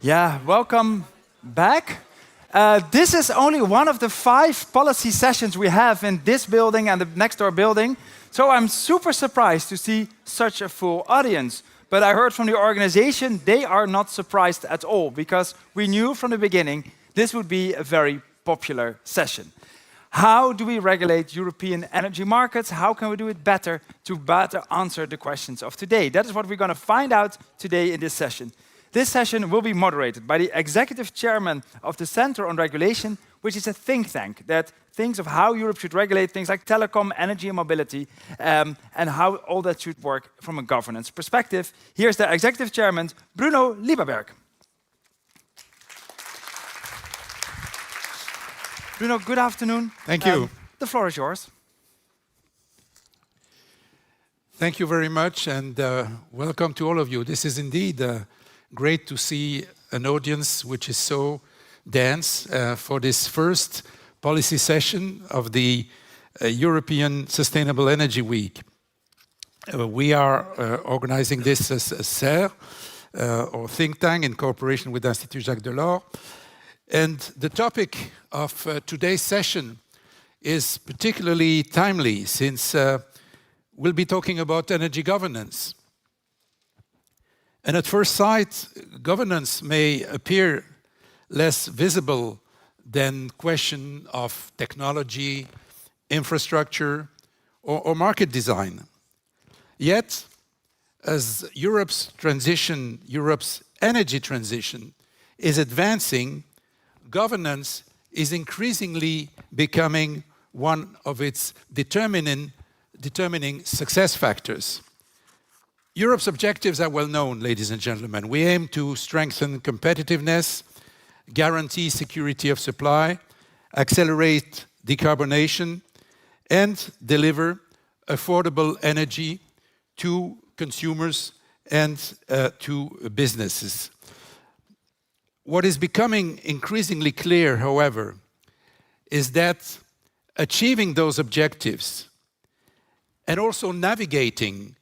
Yeah, welcome back. This is only one of the 5 policy sessions we have in this building and the next door building. So I'm super surprised to see such a full audience. But I heard from the organization, they are not surprised at all, because we knew from the beginning this would be a very popular session. How do we regulate European energy markets? How can we do it better to better answer the questions of today? That is what we're going to find out today in this session. This session will be moderated by the executive chairman of the Center on Regulation, which is a think tank that thinks of how Europe should regulate things like telecom, energy and mobility, and how all that should work from a governance perspective. Here's the executive chairman, Bruno Lieberberg. Bruno, good afternoon. Thank you. The floor is yours. Thank you very much, and welcome to all of you. This is indeed great to see an audience which is so dense for this first policy session of the European Sustainable Energy Week. We are organizing this as a CER, or think tank, in cooperation with the Institut Jacques Delors. And the topic of today's session is particularly timely, since we'll be talking about energy governance. And at first sight, governance may appear less visible than question of technology, infrastructure, or market design. Yet, as Europe's energy transition is advancing, governance is increasingly becoming one of its determining success factors. Europe's objectives are well known, ladies and gentlemen. We aim to strengthen competitiveness, guarantee security of supply, accelerate decarbonation, and deliver affordable energy to consumers and to businesses. What is becoming increasingly clear, however, is that achieving those objectives and also navigating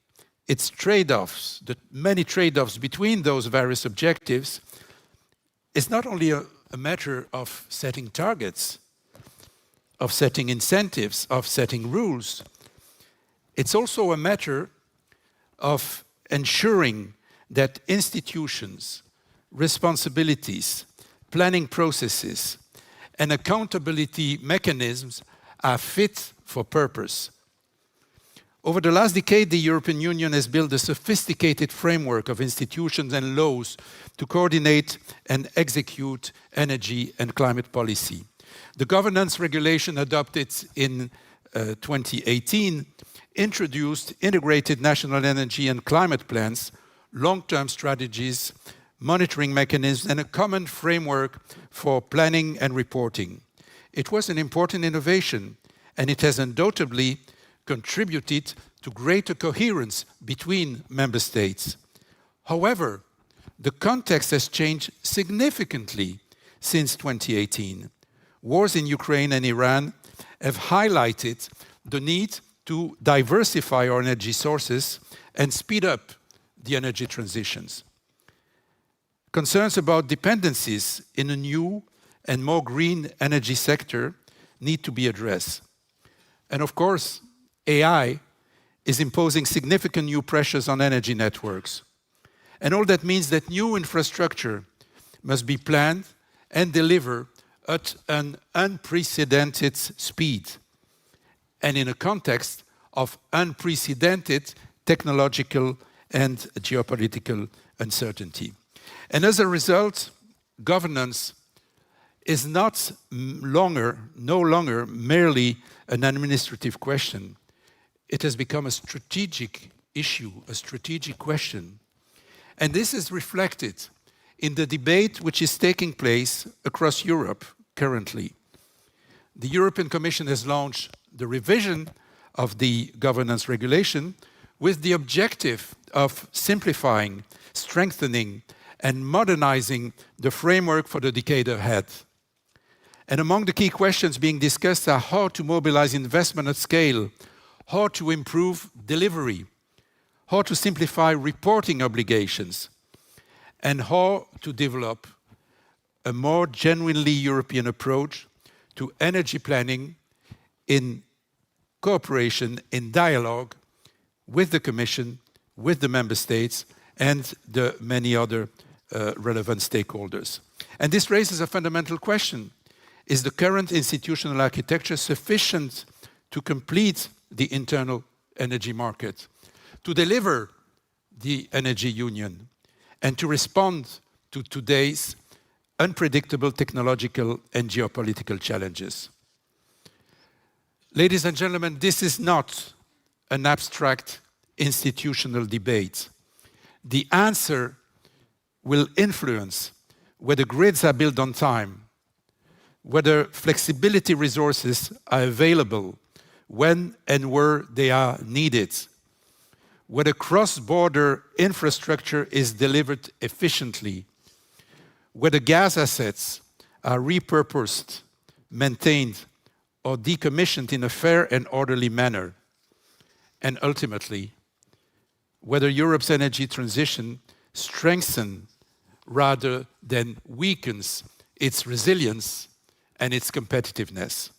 its trade-offs, the many trade-offs between those various objectives, is not only a matter of setting targets, of setting incentives, of setting rules. It's also a matter of ensuring that institutions, responsibilities, planning processes, and accountability mechanisms are fit for purpose. Over the last decade, the European Union has built a sophisticated framework of institutions and laws to coordinate and execute energy and climate policy. The governance regulation adopted in 2018 introduced integrated national energy and climate plans, long-term strategies, monitoring mechanisms, and a common framework for planning and reporting. It was an important innovation, and it has undoubtedly contributed to greater coherence between member states. However, the context has changed significantly since 2018. Wars in Ukraine and Iran have highlighted the need to diversify our energy sources and speed up the energy transitions. Concerns about dependencies in a new and more green energy sector need to be addressed. And of course, AI is imposing significant new pressures on energy networks. And all that means that new infrastructure must be planned and delivered at an unprecedented speed, and in a context of unprecedented technological and geopolitical uncertainty. And as a result, governance is no longer merely an administrative question. It has become a strategic issue, a strategic question. And this is reflected in the debate which is taking place across Europe currently. The European Commission has launched the revision of the governance regulation with the objective of simplifying, strengthening, and modernizing the framework for the decade ahead. And among the key questions being discussed are how to mobilize investment at scale, how to improve delivery, how to simplify reporting obligations, and how to develop a more genuinely European approach to energy planning in cooperation, in dialogue with the Commission, with the Member States, and the many other relevant stakeholders. And this raises a fundamental question. Is the current institutional architecture sufficient to complete the internal energy market, to deliver the energy union, and to respond to today's unpredictable technological and geopolitical challenges? Ladies and gentlemen, this is not an abstract institutional debate. The answer will influence whether grids are built on time, whether flexibility resources are available when and where they are needed, whether cross-border infrastructure is delivered efficiently, whether gas assets are repurposed, maintained, or decommissioned in a fair and orderly manner, and ultimately, whether Europe's energy transition strengthens rather than weakens its resilience and its competitiveness.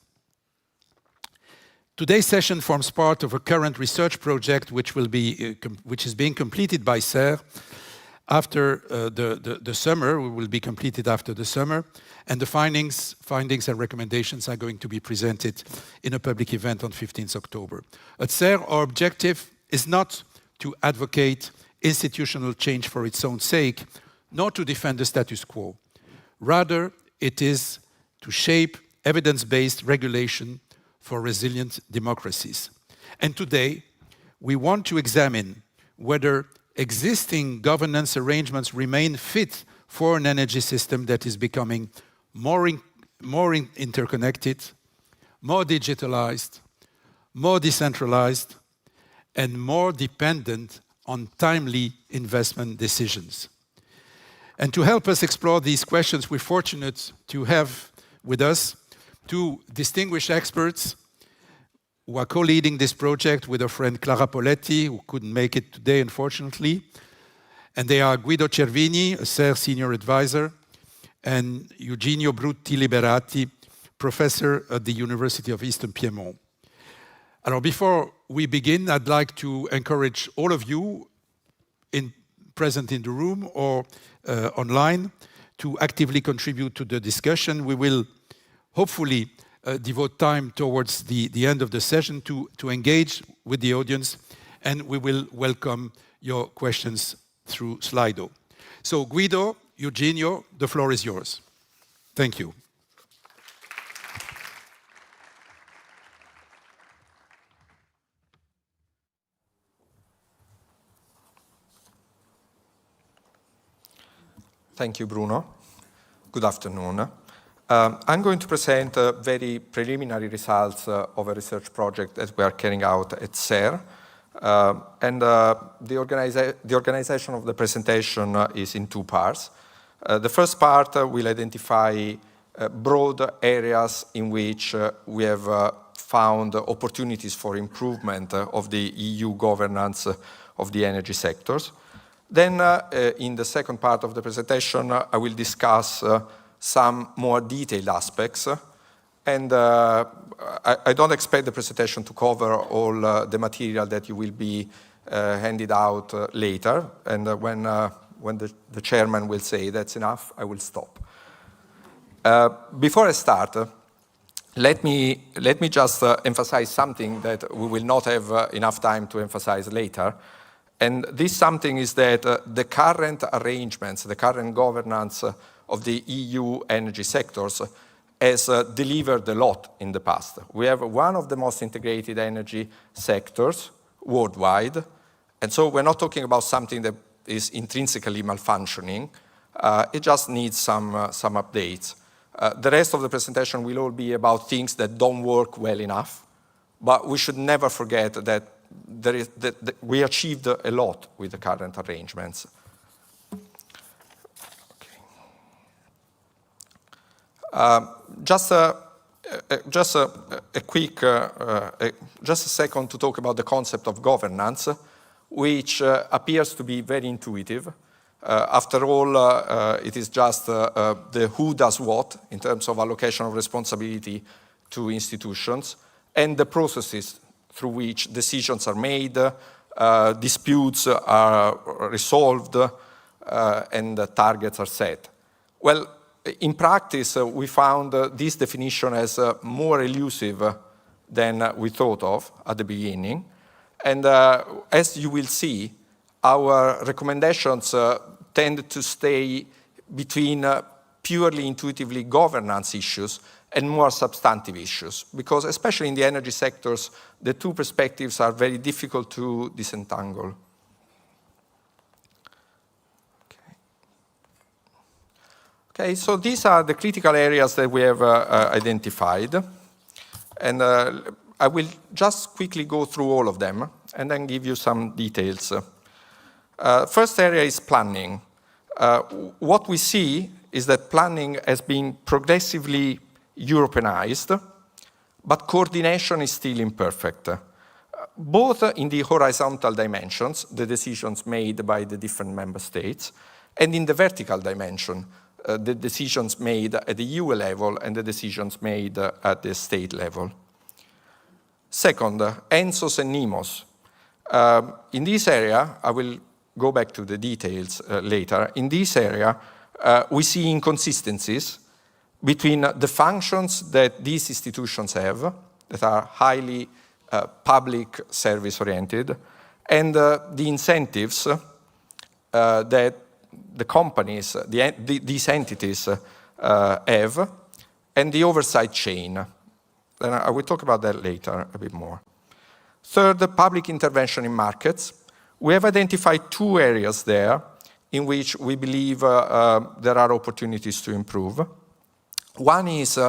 Today's session forms part of a current research project which is being completed by SER after the summer. We will be completed after the summer, and the findings and recommendations are going to be presented in a public event on 15th October. At SER, our objective is not to advocate institutional change for its own sake, nor to defend the status quo. Rather, it is to shape evidence-based regulation for resilient democracies. And today, we want to examine whether existing governance arrangements remain fit for an energy system that is becoming more interconnected, more digitalized, more decentralized, and more dependent on timely investment decisions. And to help us explore these questions, we're fortunate to have with us two distinguished experts who are co-leading this project with our friend Clara Poletti, who couldn't make it today, unfortunately. And they are Guido Cervini, a SER senior advisor, and Eugenio Brutti Liberati, professor at the University of Eastern Piedmont. Alors, before we begin, I'd like to encourage all of you present in the room or online to actively contribute to the discussion. We will hopefully devote time towards the end of the session to engage with the audience, and we will welcome your questions through Slido. So Guido, Eugenio, the floor is yours. Thank you. Thank you, Bruno. Good afternoon. I'm going to present very preliminary results of a research project that we are carrying out at SER. The organization of the presentation is in two parts. The first part will identify broad areas in which we have found opportunities for improvement of the EU governance of the energy sectors. Then, in the second part of the presentation, I will discuss some more detailed aspects. And I don't expect the presentation to cover all the material that you will be handed out later. And when the chairman will say that's enough, I will stop. Before I start, let me just emphasize something that we will not have enough time to emphasize later. And this something is that the current arrangements, the current governance of the EU energy sectors has delivered a lot in the past. We have one of the most integrated energy sectors worldwide. And so we're not talking about something that is intrinsically malfunctioning. It just needs some updates. The rest of the presentation will all be about things that don't work well enough. But we should never forget that we achieved a lot with the current arrangements. Okay. Just a second to talk about the concept of governance, which appears to be very intuitive. After all, it is just the who does what in terms of allocation of responsibility to institutions and the processes through which decisions are made, disputes are resolved, and targets are set. Well, in practice, we found this definition as more elusive than we thought of at the beginning. And as you will see, our recommendations tend to stay between purely intuitively governance issues and more substantive issues, because especially in the energy sectors, the two perspectives are very difficult to disentangle. Okay, so these are the critical areas that we have identified. And I will just quickly go through all of them and then give you some details. First area is planning. What we see is that planning has been progressively Europeanized, but coordination is still imperfect, both in the horizontal dimensions, the decisions made by the different member states, and in the vertical dimension, the decisions made at the EU level and the decisions made at the state level. Second, ENSOs and NEMOs. In this area, I will go back to the details later. In this area, we see inconsistencies between the functions that these institutions have, that are highly public service oriented, and the incentives that the companies, these entities have, and the oversight chain. And I will talk about that later a bit more. Third, the public intervention in markets. We have identified two areas there in which we believe there are opportunities to improve. One is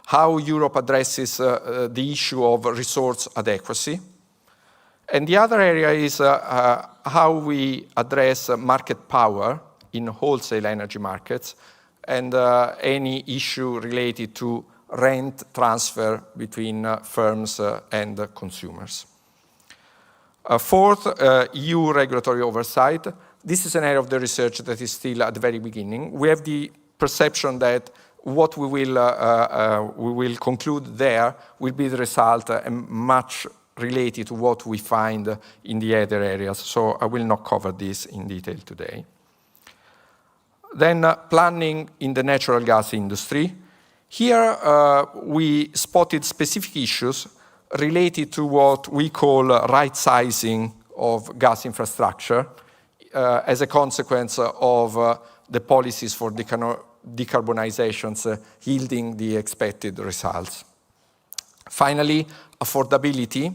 how Europe addresses the issue of resource adequacy. And the other area is how we address market power in wholesale energy markets and any issue related to rent transfer between firms and consumers. Fourth, EU regulatory oversight. This is an area of the research that is still at the very beginning. We have the perception that what we will conclude there will be the result and much related to what we find in the other areas. So I will not cover this in detail today. Then planning in the natural gas industry. Here we spotted specific issues related to what we call right sizing of gas infrastructure as a consequence of the policies for decarbonizations yielding the expected results. Finally, affordability.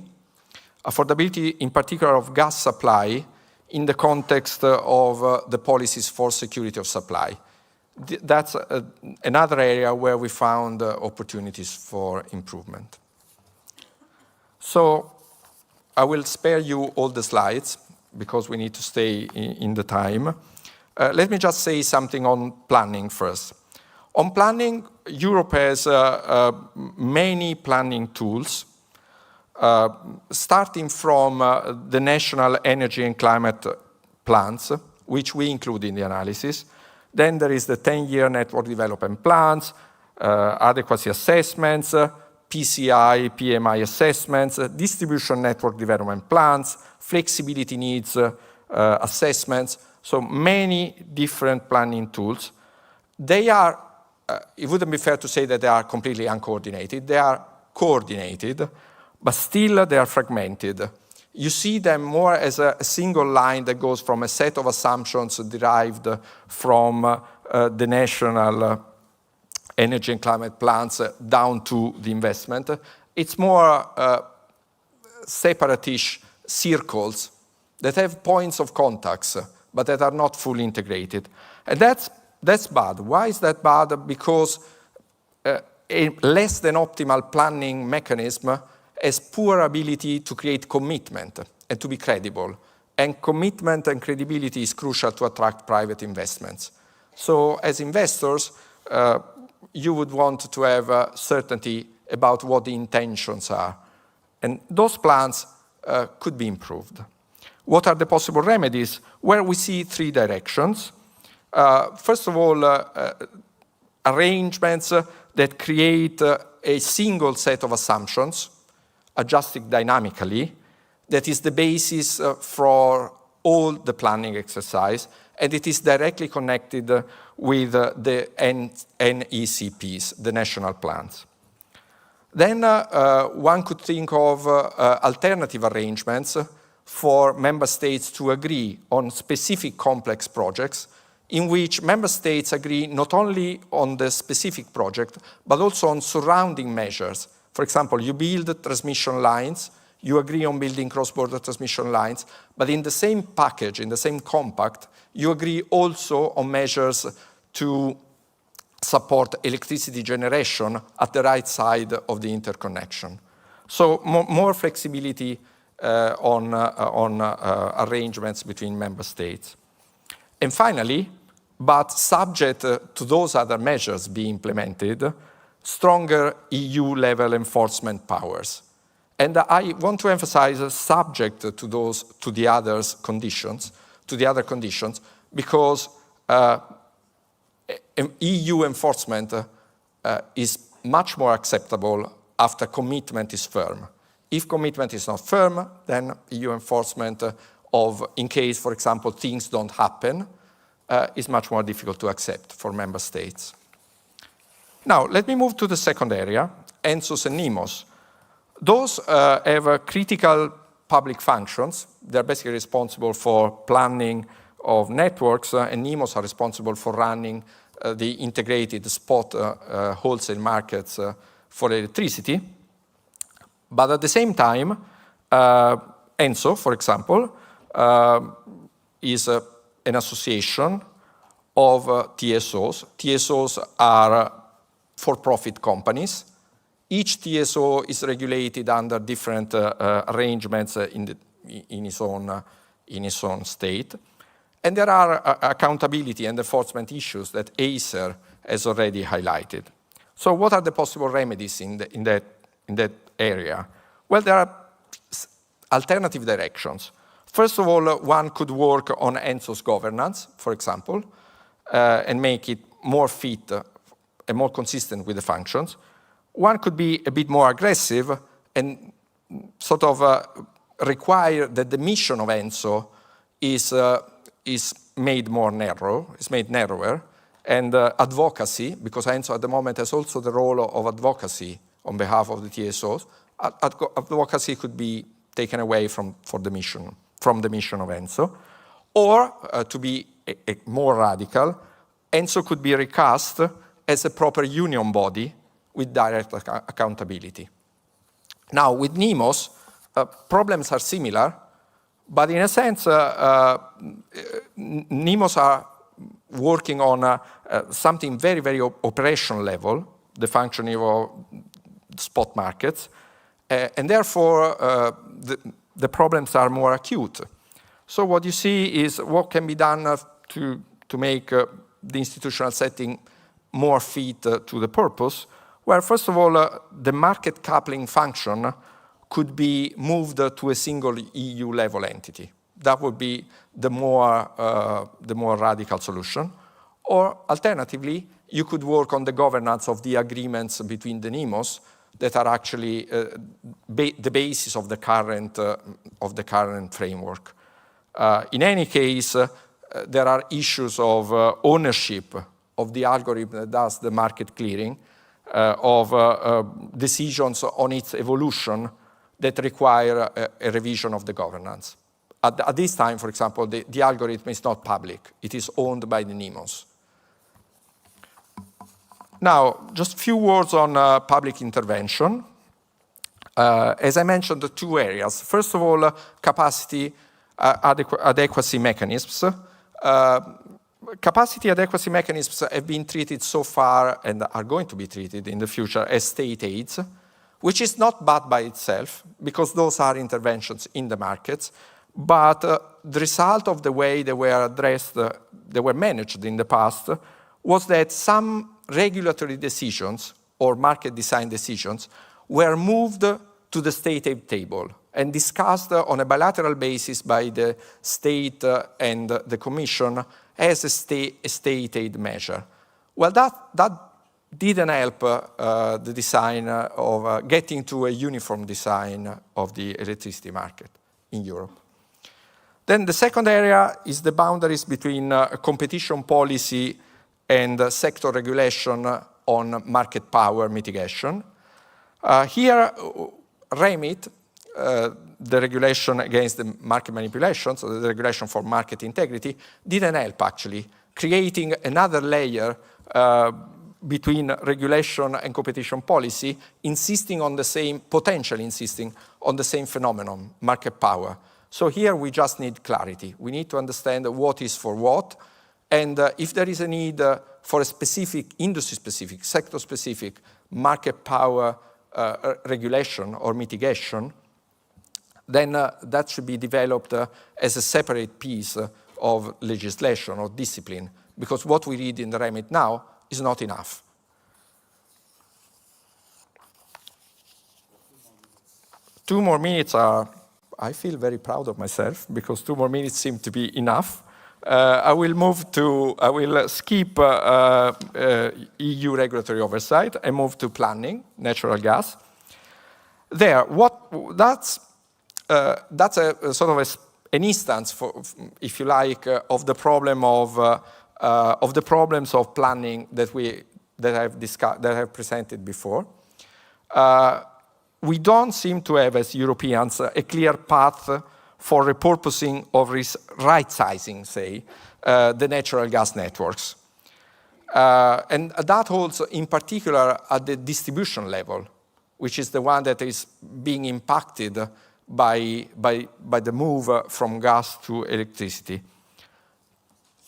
Affordability in particular of gas supply in the context of the policies for security of supply. That's another area where we found opportunities for improvement. So I will spare you all the slides because we need to stay in the time. Let me just say something on planning first. On planning, Europe has many planning tools, starting from the national energy and climate plans, which we include in the analysis. Then there is the 10-year network development plans, adequacy assessments, PCI, PMI assessments, distribution network development plans, flexibility needs assessments. So many different planning tools. They are, it wouldn't be fair to say that they are completely uncoordinated. They are coordinated, but still they are fragmented. You see them more as a single line that goes from a set of assumptions derived from the national energy and climate plans down to the investment. It's more separatish circles that have points of contacts, but that are not fully integrated. And that's bad. Why is that bad? Because a less than optimal planning mechanism has poor ability to create commitment and to be credible. And commitment and credibility is crucial to attract private investments. So as investors, you would want to have certainty about what the intentions are. And those plans could be improved. What are the possible remedies? Well, we see three directions. First of all, arrangements that create a single set of assumptions, adjusted dynamically, that is the basis for all the planning exercise, and it is directly connected with the NECPs, the national plans. Then one could think of alternative arrangements for member states to agree on specific complex projects in which member states agree not only on the specific project, but also on surrounding measures. For example, you build transmission lines, you agree on building cross-border transmission lines, but in the same package, in the same compact, you agree also on measures to support electricity generation at the right side of the interconnection. So more flexibility on arrangements between member states. And finally, but subject to those other measures being implemented, stronger EU-level enforcement powers. And I want to emphasize subject to the other conditions, because EU enforcement is much more acceptable after commitment is firm. If commitment is not firm, then EU enforcement in case, for example, things don't happen, is much more difficult to accept for member states. Now, let me move to the second area, ENSOs and NEMOs. Those have critical public functions. They're basically responsible for planning of networks, and NEMOs are responsible for running the integrated spot wholesale markets for electricity. But at the same time, ENSO, for example, is an association of TSOs. TSOs are for-profit companies. Each TSO is regulated under different arrangements in its own state. And there are accountability and enforcement issues that Acer has already highlighted. So what are the possible remedies in that area? Well, there are alternative directions. First of all, one could work on ENSO's governance, for example, and make it more fit and more consistent with the functions. One could be a bit more aggressive and sort of require that the mission of ENSO is made more narrow, is made narrower, and advocacy, because ENSO at the moment has also the role of advocacy on behalf of the TSOs. Advocacy could be taken away from the mission of ENSO. Or, to be more radical, ENSO could be recast as a proper union body with direct accountability. Now, with NEMOs, problems are similar, but in a sense, NEMOs are working on something very, very operational level, the functioning of spot markets, and therefore the problems are more acute. So what you see is what can be done to make the institutional setting more fit to the purpose, where first of all, the market coupling function could be moved to a single EU-level entity. That would be the more radical solution. Or alternatively, you could work on the governance of the agreements between the NEMOs that are actually the basis of the current framework. In any case, there are issues of ownership of the algorithm that does the market clearing, of decisions on its evolution that require a revision of the governance. At this time, for example, the algorithm is not public. It is owned by the NEMOs. Now, just a few words on public intervention. As I mentioned, the two areas. First of all, capacity adequacy mechanisms. Capacity adequacy mechanisms have been treated so far and are going to be treated in the future as state aids, which is not bad by itself, because those are interventions in the markets. But the result of the way they were addressed, they were managed in the past, was that some regulatory decisions or market design decisions were moved to the state aid table and discussed on a bilateral basis by the state and the Commission as a state aid measure. Well, that didn't help the design of getting to a uniform design of the electricity market in Europe. Then the second area is the boundaries between competition policy and sector regulation on market power mitigation. Here, REMIT, the regulation against the market manipulation, so the regulation for market integrity, didn't help actually, creating another layer between regulation and competition policy, potentially insisting on the same phenomenon, market power. So here we just need clarity. We need to understand what is for what, and if there is a need for a specific, industry-specific, sector-specific market power regulation or mitigation, then that should be developed as a separate piece of legislation or discipline, because what we read in the REMIT now is not enough. Two more minutes are, I feel very proud of myself, because 2 more minutes seem to be enough. I will skip EU regulatory oversight and move to planning, natural gas. That's a sort of an instance, if you like, of the problem of the problems of planning that I've presented before. We don't seem to have, as Europeans, a clear path for repurposing or right-sizing, say, the natural gas networks. And that holds in particular at the distribution level, which is the one that is being impacted by the move from gas to electricity.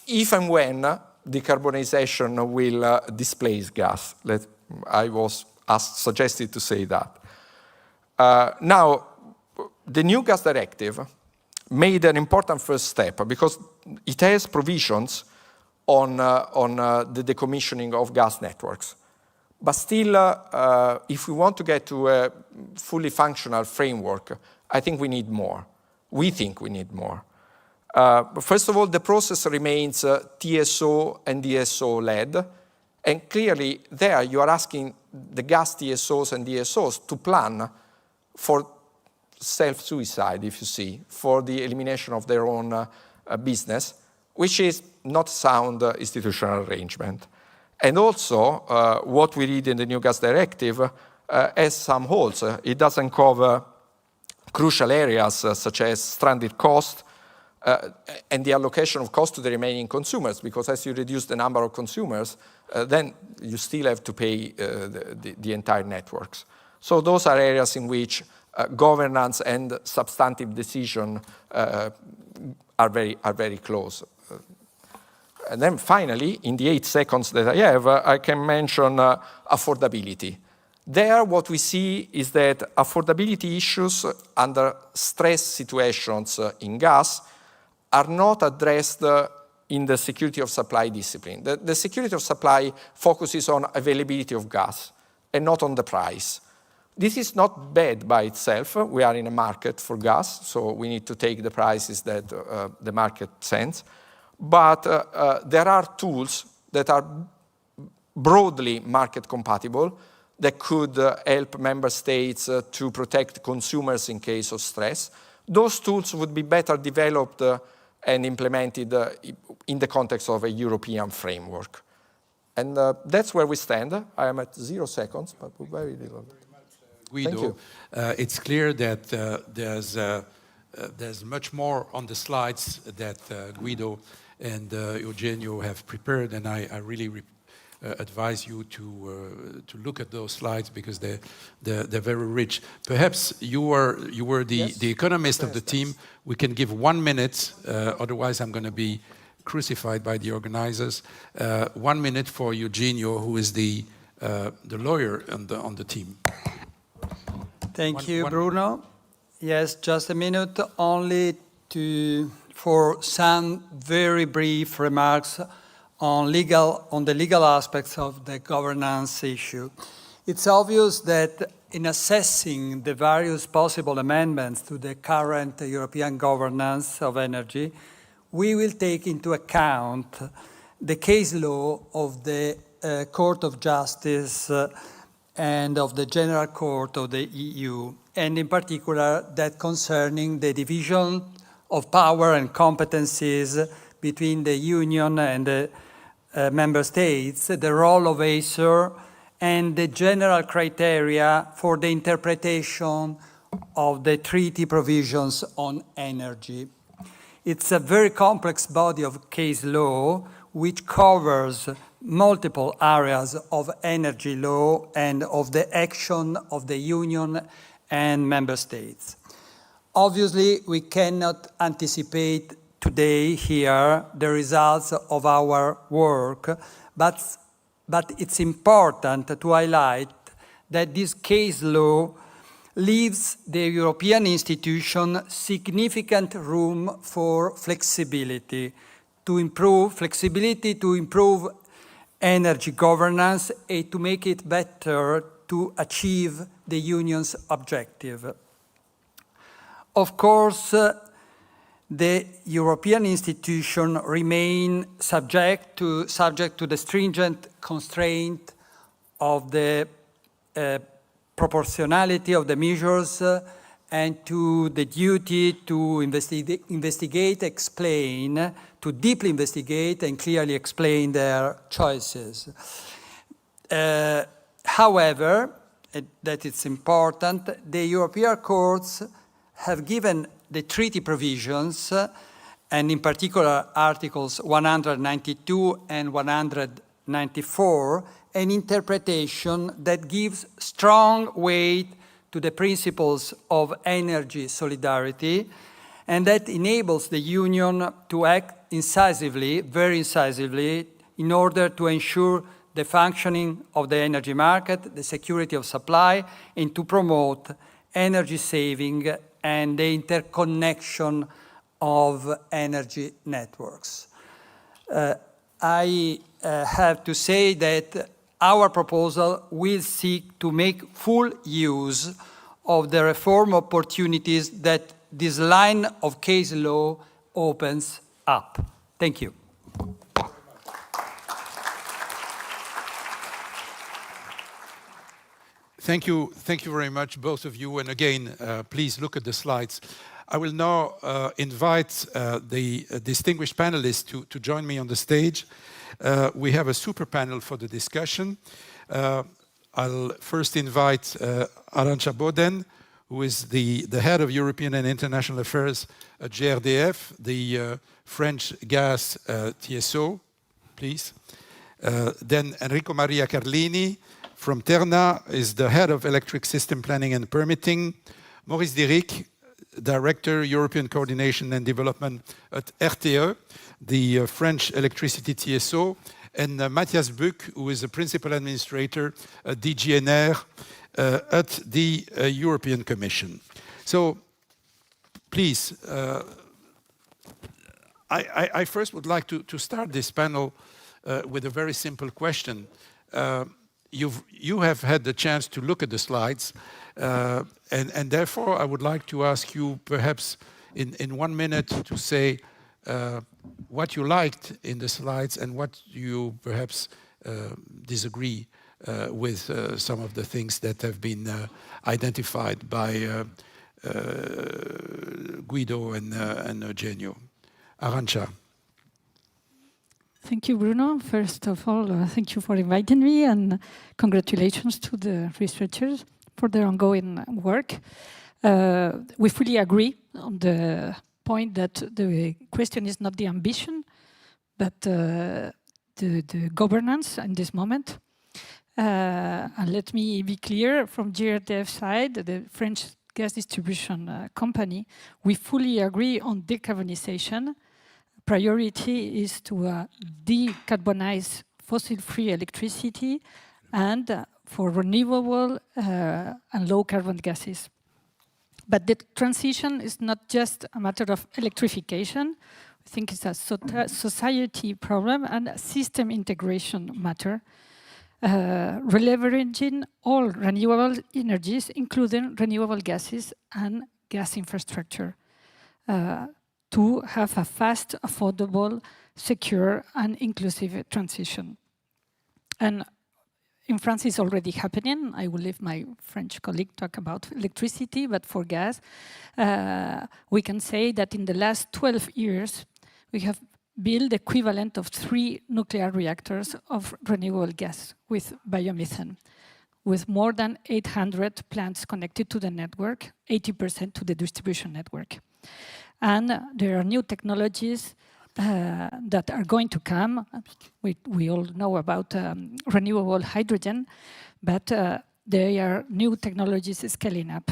If and when decarbonization will displace gas, I was suggested to say that. Now, the new gas directive made an important first step because it has provisions on the decommissioning of gas networks. But still, if we want to get to a fully functional framework, I think we need more. We think we need more. First of all, the process remains TSO and DSO-led. And clearly, there you are asking the gas TSOs and DSOs to plan for self-suicide, if you see, for the elimination of their own business, which is not sound institutional arrangement. And also, what we read in the new gas directive has some holes. It doesn't cover crucial areas such as stranded cost and the allocation of cost to the remaining consumers, because as you reduce the number of consumers, then you still have to pay the entire networks. So those are areas in which governance and substantive decision are very close. And then finally, in the 8 seconds that I have, I can mention affordability. There, what we see is that affordability issues under stress situations in gas are not addressed in the security of supply discipline. The security of supply focuses on availability of gas and not on the price. This is not bad by itself. We are in a market for gas, so we need to take the prices that the market sends. But there are tools that are broadly market compatible that could help member states to protect consumers in case of stress. Those tools would be better developed and implemented in the context of a European framework. And that's where we stand. I am at 0 seconds, but very little. Guido, it's clear that there's much more on the slides that Guido and Eugenio have prepared, and I really advise you to look at those slides because they're very rich. Perhaps you were the economist of the team. We can give 1 minute, otherwise I'm going to be crucified by the organizers. 1 minute for Eugenio, who is the lawyer on the team. Thank you, Bruno. Yes, just a minute only for some very brief remarks on the legal aspects of the governance issue. It's obvious that in assessing the various possible amendments to the current European governance of energy, we will take into account the case law of the Court of Justice and of the General Court of the EU, and in particular that concerning the division of power and competencies between the Union and the member states, the role of ACER, and the general criteria for the interpretation of the treaty provisions on energy. It's a very complex body of case law which covers multiple areas of energy law and of the action of the Union and member states. Obviously, we cannot anticipate today here the results of our work, but it's important to highlight that this case law leaves the European institution significant room for flexibility to improve energy governance and to make it better to achieve the Union's objective. Of course, the European institution remain subject to the stringent constraint of the proportionality of the measures and to the duty to investigate, explain, to deeply investigate and clearly explain their choices. However, that it's important, the European courts have given the treaty provisions, and in particular Articles 192 and 194, an interpretation that gives strong weight to the principles of energy solidarity and that enables the Union to act incisively, very incisively, in order to ensure the functioning of the energy market, the security of supply, and to promote energy saving and the interconnection of energy networks. I have to say that our proposal will seek to make full use of the reform opportunities that this line of case law opens up. Thank you. Thank you very much, both of you. And again, please look at the slides. I will now invite the distinguished panelists to join me on the stage. We have a super panel for the discussion. I'll first invite Arantxa Boden, who is the head of European and International Affairs at GRDF, the French gas TSO, please. Then Enrico Maria Carlini from Terna is the head of Electric System Planning and Permitting. Maurice Diric, Director, European Coordination and Development at RTE, the French electricity TSO, and Matthias Buck, who is the Principal Administrator at DGNR at the European Commission. So, please, I first would like to start this panel with a very simple question. You have had the chance to look at the slides, and therefore I would like to ask you perhaps in 1 minute to say what you liked in the slides and what you perhaps disagree with some of the things that have been identified by Guido and Eugenio. Arantxa. Thank you, Bruno. First of all, thank you for inviting me, and congratulations to the researchers for their ongoing work. We fully agree on the point that the question is not the ambition, but the governance in this moment. And let me be clear, from GRDF side, the French gas distribution company, we fully agree on decarbonization. Priority is to decarbonize fossil-free electricity and for renewable and low-carbon gases. But the transition is not just a matter of electrification. I think it's a society problem and a system integration matter. Leveraging all renewable energies, including renewable gases and gas infrastructure. to have a fast, affordable, secure, and inclusive transition. And in France, it's already happening. I will leave my French colleague talk about electricity, but for gas, we can say that in the last 12 years, we have built the equivalent of 3 nuclear reactors of renewable gas with biomethane, with more than 800 plants connected to the network, 80% to the distribution network. And there are new technologies that are going to come. We all know about renewable hydrogen, but there are new technologies scaling up.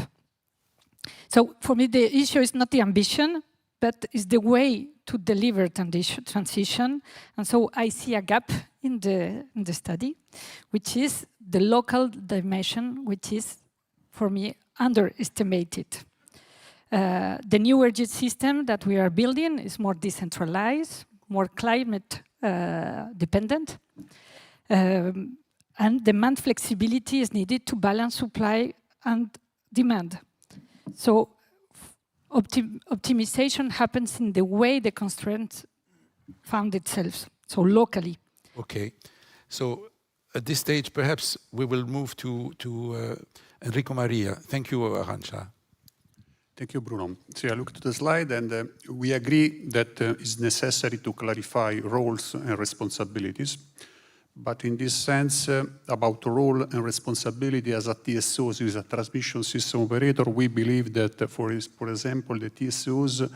So for me, the issue is not the ambition, but is the way to deliver transition. And so I see a gap in the study, which is the local dimension, which is, for me, underestimated. The new energy system that we are building is more decentralized, more climate dependent, and demand flexibility is needed to balance supply and demand. So optimization happens in the way the constraint found itself, so locally. Okay, so at this stage, perhaps we will move to Enrico Maria. Thank you, Arantxa. Thank you, Bruno. So I looked at the slide and we agree that it's necessary to clarify roles and responsibilities. But in this sense, about role and responsibility as a TSO, so as a transmission system operator, we believe that, for example, the TSOs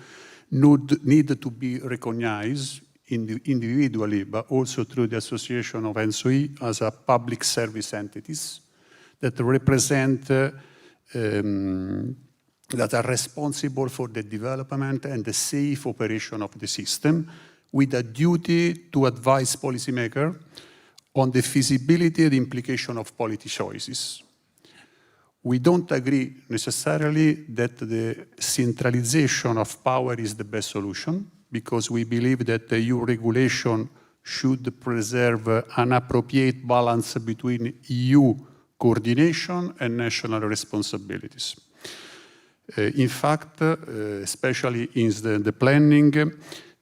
need to be recognized individually, but also through the association of ENSOE as a public service entities that represent that are responsible for the development and the safe operation of the system, with a duty to advise policymakers on the feasibility and implication of policy choices. We don't agree necessarily that the centralization of power is the best solution, because we believe that the EU regulation should preserve an appropriate balance between EU coordination and national responsibilities. In fact, especially in the planning,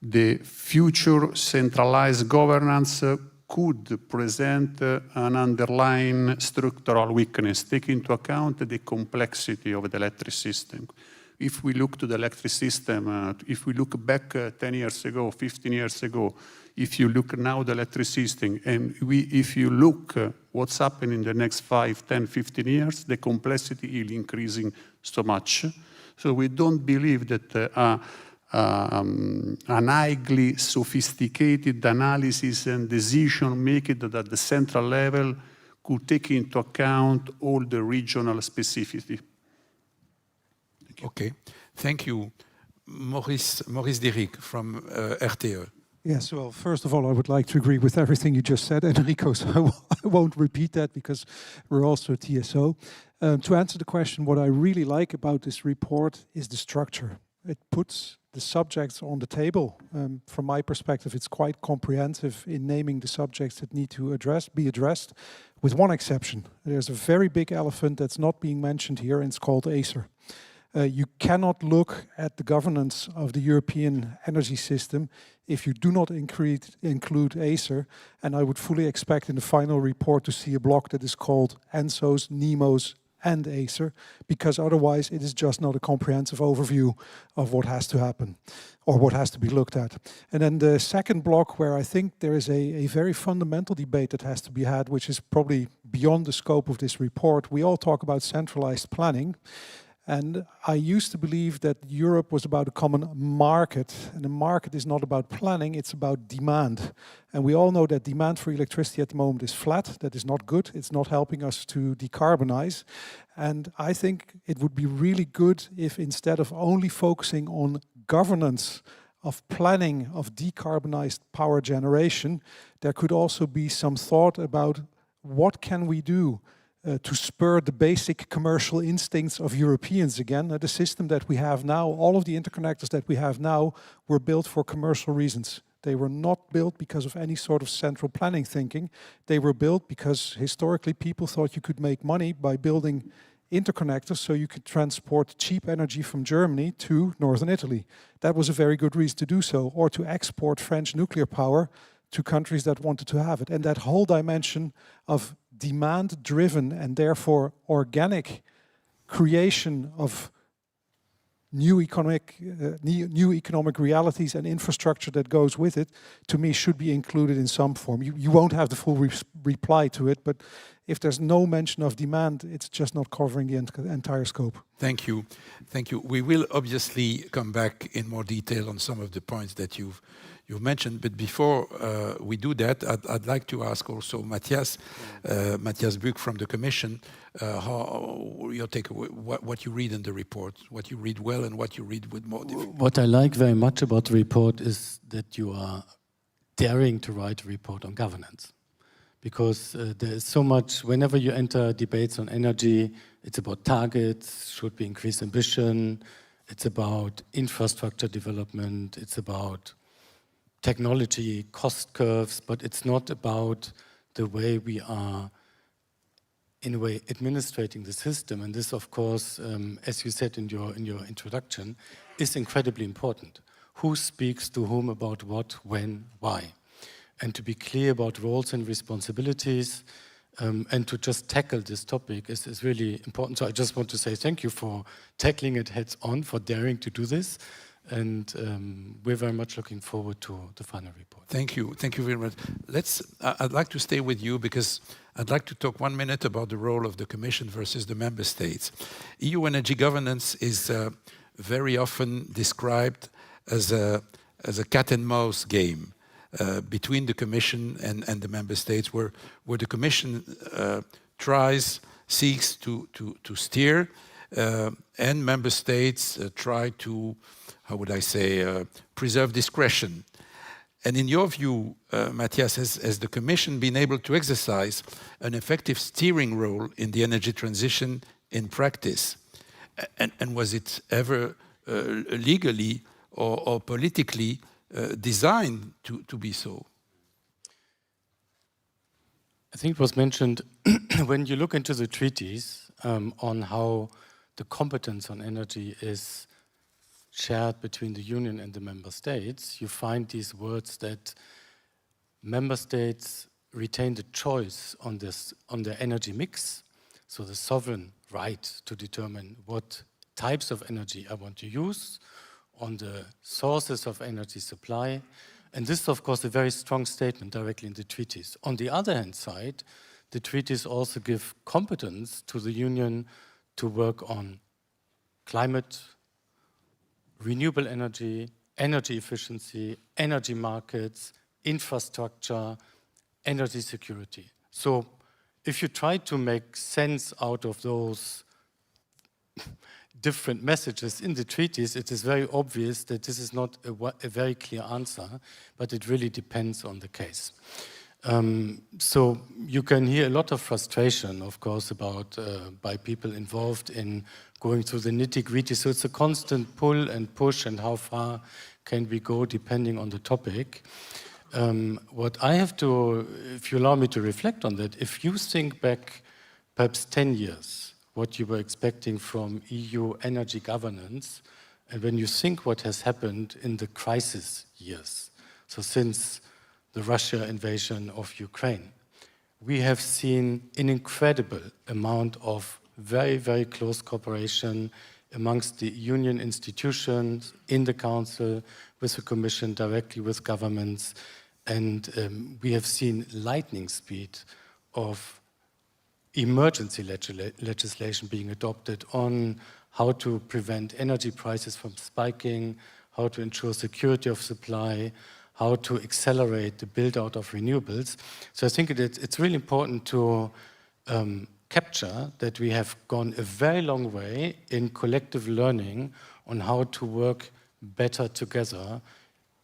the future centralized governance could present an underlying structural weakness, taking into account the complexity of the electric system. If we look to the electric system, if we look back 10 years ago, 15 years ago, if you look now at the electric system, and if you look what's happening in the next 5, 10, 15 years, the complexity is increasing so much. So we don't believe that an highly sophisticated analysis and decision making at the central level could take into account all the regional specificity. Okay, thank you. Maurice Diric from RTE. Yes, well, first of all, I would like to agree with everything you just said, Enrico, so I won't repeat that because we're also a TSO. To answer the question, what I really like about this report is the structure. It puts the subjects on the table. From my perspective, it's quite comprehensive in naming the subjects that need to be addressed, with one exception. There's a very big elephant that's not being mentioned here, and it's called ACER. You cannot look at the governance of the European energy system if you do not include ACER, and I would fully expect in the final report to see a block that is called ENSOs, NEMOs, and ACER, because otherwise it is just not a comprehensive overview of what has to happen or what has to be looked at. And then the second block, where I think there is a very fundamental debate that has to be had, which is probably beyond the scope of this report. We all talk about centralized planning. And I used to believe that Europe was about a common market, and the market is not about planning, it's about demand. And we all know that demand for electricity at the moment is flat. That is not good. It's not helping us to decarbonize. And I think it would be really good if, instead of only focusing on governance of planning of decarbonized power generation, there could also be some thought about what can we do to spur the basic commercial instincts of Europeans again. The system that we have now, all of the interconnectors that we have now, were built for commercial reasons. They were not built because of any sort of central planning thinking. They were built because historically people thought you could make money by building interconnectors so you could transport cheap energy from Germany to northern Italy. That was a very good reason to do so, or to export French nuclear power to countries that wanted to have it. And that whole dimension of demand-driven and therefore organic creation of new economic realities and infrastructure that goes with it, to me, should be included in some form. You won't have the full reply to it, but if there's no mention of demand, it's just not covering the entire scope. Thank you. Thank you. We will obviously come back in more detail on some of the points that you've mentioned, but before we do that, I'd like to ask also Matthias Buch from the Commission, how your takeaway, what you read in the report, what you read well and what you read with more difficulty. What I like very much about the report is that you are daring to write a report on governance. Because there is so much, whenever you enter debates on energy, it's about targets, should we increase ambition, it's about infrastructure development, it's about technology, cost curves, but it's not about the way we are, in a way, administrating the system. And this, of course, as you said in your introduction, is incredibly important. Who speaks to whom about what, when, why? And to be clear about roles and responsibilities, and to just tackle this topic is really important. So I just want to say thank you for tackling it heads on, for daring to do this. And we're very much looking forward to the final report. Thank you. Thank you very much. I'd like to stay with you because I'd like to talk 1 minute about the role of the Commission versus the Member States. EU energy governance is very often described as a cat and mouse game. Between the Commission and the Member States, where the Commission seeks to steer, and Member States try to, how would I say, preserve discretion. And in your view, Matthias, has the Commission been able to exercise an effective steering role in the energy transition in practice? And was it ever legally or politically designed to be so? I think it was mentioned when you look into the treaties on how the competence on energy is shared between the Union and the Member States, you find these words that Member States retain the choice on their energy mix, so the sovereign right to determine what types of energy I want to use, on the sources of energy supply. And this is, of course, a very strong statement directly in the treaties. On the other hand side, the treaties also give competence to the Union to work on climate, renewable energy, energy efficiency, energy markets, infrastructure, energy security. So if you try to make sense out of those different messages in the treaties, it is very obvious that this is not a very clear answer, but it really depends on the case. So you can hear a lot of frustration, of course, about by people involved in going through the nitty-gritty. So it's a constant pull and push, and how far can we go depending on the topic. What I have to, if you allow me to reflect on that, if you think back perhaps 10 years, what you were expecting from EU energy governance, and when you think what has happened in the crisis years, so since the Russia invasion of Ukraine, we have seen an incredible amount of very, very close cooperation amongst the Union institutions, in the Council, with the Commission, directly with governments, and we have seen lightning speed of emergency legislation being adopted on how to prevent energy prices from spiking, how to ensure security of supply, how to accelerate the build-out of renewables. So I think it's really important to capture that we have gone a very long way in collective learning on how to work better together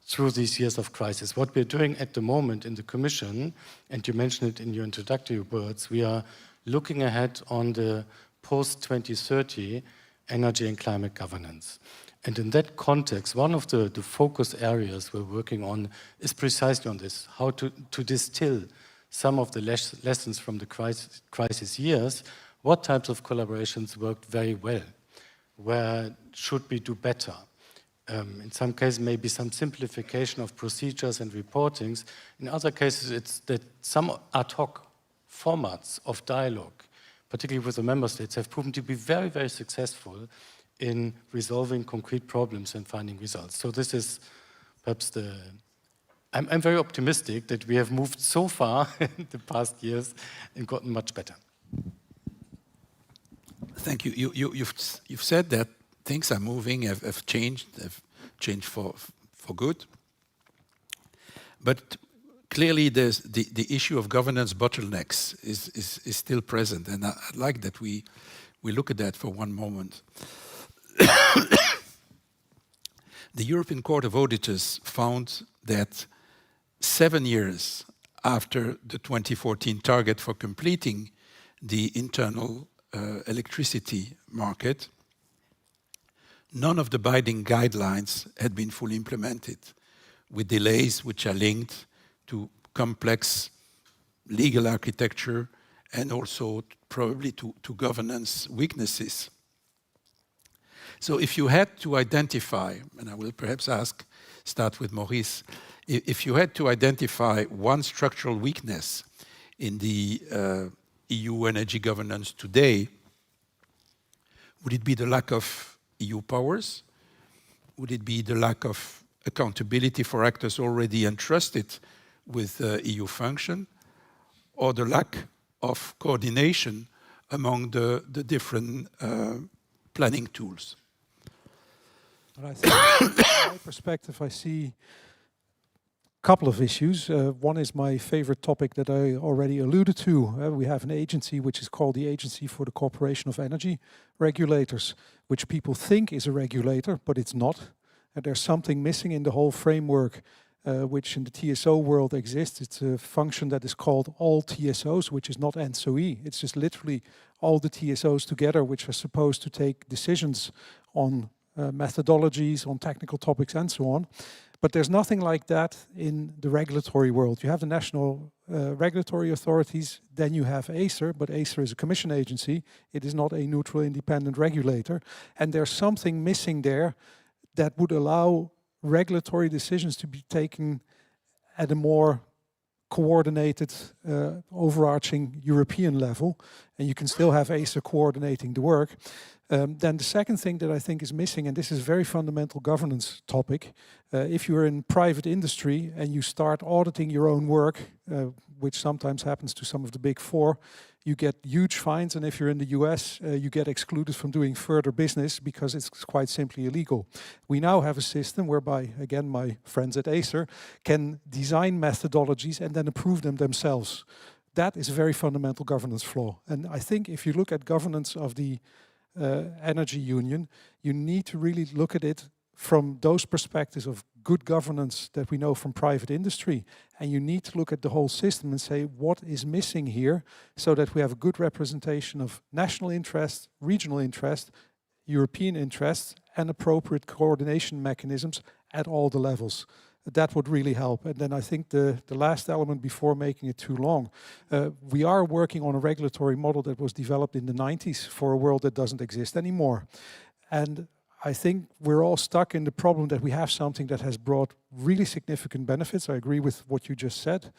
through these years of crisis. What we're doing at the moment in the Commission, and you mentioned it in your introductory words, we are looking ahead on the post-2030 energy and climate governance. And in that context, one of the focus areas we're working on is precisely on this, how to distill some of the lessons from the crisis years what types of collaborations worked very well, where should we do better. In some cases, maybe some simplification of procedures and reportings. In other cases, it's that some ad hoc formats of dialogue, particularly with the member states, have proven to be very, very successful in resolving concrete problems and finding results. So this is perhaps I'm very optimistic that we have moved so far in the past years and gotten much better. Thank you. You've said that things are moving, have changed for good. But clearly, there's the issue of governance bottlenecks is still present, and I'd like that we look at that for one moment. The European Court of Auditors found that 7 years after the 2014 target for completing the internal electricity market, none of the binding guidelines had been fully implemented, with delays which are linked to complex legal architecture and also probably to governance weaknesses. So if you had to identify, and I will perhaps start with Maurice, if you had to identify one structural weakness in the EU energy governance today, would it be the lack of EU powers? Would it be the lack of accountability for actors already entrusted with EU function, or the lack of coordination among the different planning tools? And I think from my perspective, I see a couple of issues. One is my favorite topic that I already alluded to. We have an agency which is called the Agency for the Cooperation of Energy Regulators, which people think is a regulator, but it's not. And there's something missing in the whole framework which in the TSO world exists. It's a function that is called all TSOs, which is not ENTSO-E. It's just literally all the TSOs together, which are supposed to take decisions on methodologies, on technical topics, and so on. But there's nothing like that in the regulatory world. You have the national regulatory authorities, then you have ACER, but ACER is a commission agency. It is not a neutral independent regulator. And there's something missing there that would allow regulatory decisions to be taken at a more coordinated, overarching European level, and you can still have ACER coordinating the work. Then the second thing that I think is missing, and this is a very fundamental governance topic, if you're in private industry and you start auditing your own work, which sometimes happens to some of the big four, you get huge fines, and if you're in the US, you get excluded from doing further business because it's quite simply illegal. We now have a system whereby, again, my friends at ACER can design methodologies and then approve them themselves. That is a very fundamental governance flaw. And I think if you look at governance of the energy union, you need to really look at it from those perspectives of good governance that we know from private industry. And you need to look at the whole system and say, what is missing here so that we have a good representation of national interest, regional interest, European interest, and appropriate coordination mechanisms at all the levels. That would really help. And then I think the last element before making it too long, we are working on a regulatory model that was developed in the 90s for a world that doesn't exist anymore. And I think we're all stuck in the problem that we have something that has brought really significant benefits. I agree with what you just said.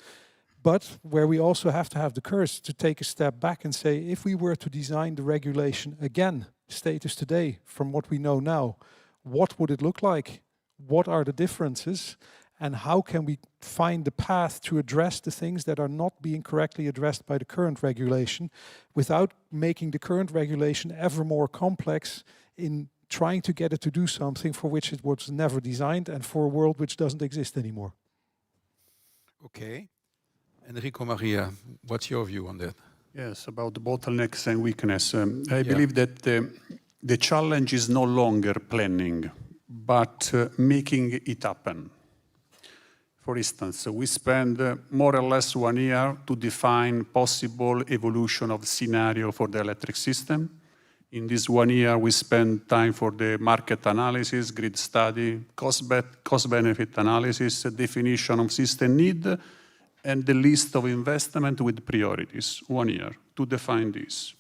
But where we also have to have the courage to take a step back and say, if we were to design the regulation again, status today, from what we know now, what would it look like? What are the differences? And how can we find the path to address the things that are not being correctly addressed by the current regulation without making the current regulation ever more complex in trying to get it to do something for which it was never designed and for a world which doesn't exist anymore. Okay. Enrico Maria, what's your view on that? Yes, about the bottlenecks and weakness. I believe that the challenge is no longer planning, but making it happen. For instance, we spend more or less 1 year to define possible evolution of scenario for the electric system. In this 1 year, we spend time for the market analysis, grid study, cost-benefit analysis, definition of system need, and the list of investment with priorities. 1 year to define this.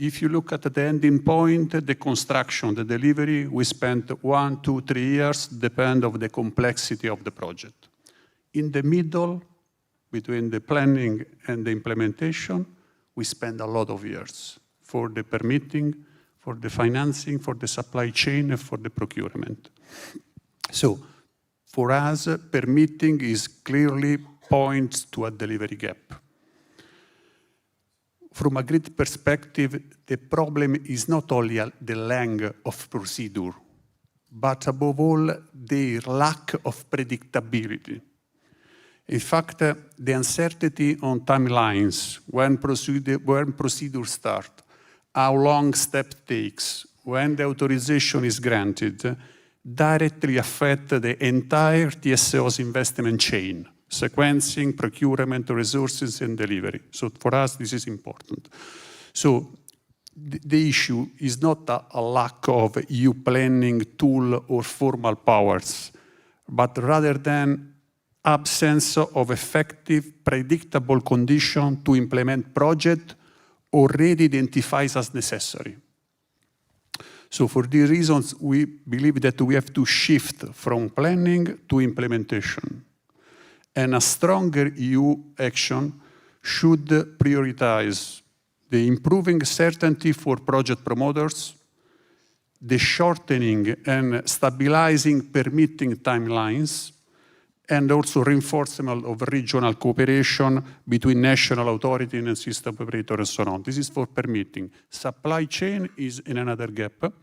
If you look at the ending point, the construction, the delivery, we spent 1, 2, 3 years, depend of the complexity of the project. In the middle, between the planning and the implementation, we spend a lot of years for the permitting, for the financing, for the supply chain, and for the procurement. So for us, permitting is clearly points to a delivery gap. From a grid perspective, the problem is not only the length of procedure, but above all, the lack of predictability. In fact, the uncertainty on timelines, when procedures start, how long step takes, when the authorization is granted, directly affect the entire TSO's investment chain. Sequencing, procurement, resources, and delivery. So for us, this is important. So the issue is not a lack of EU planning tool or formal powers, but rather than absence of effective, predictable condition to implement project already identified as necessary. So for these reasons, we believe that we have to shift from planning to implementation. And a stronger EU action should prioritize the improving certainty for project promoters, the shortening and stabilizing permitting timelines, and also reinforcement of regional cooperation between national authorities and system operators and so on. This is for permitting. Supply chain is in another gap.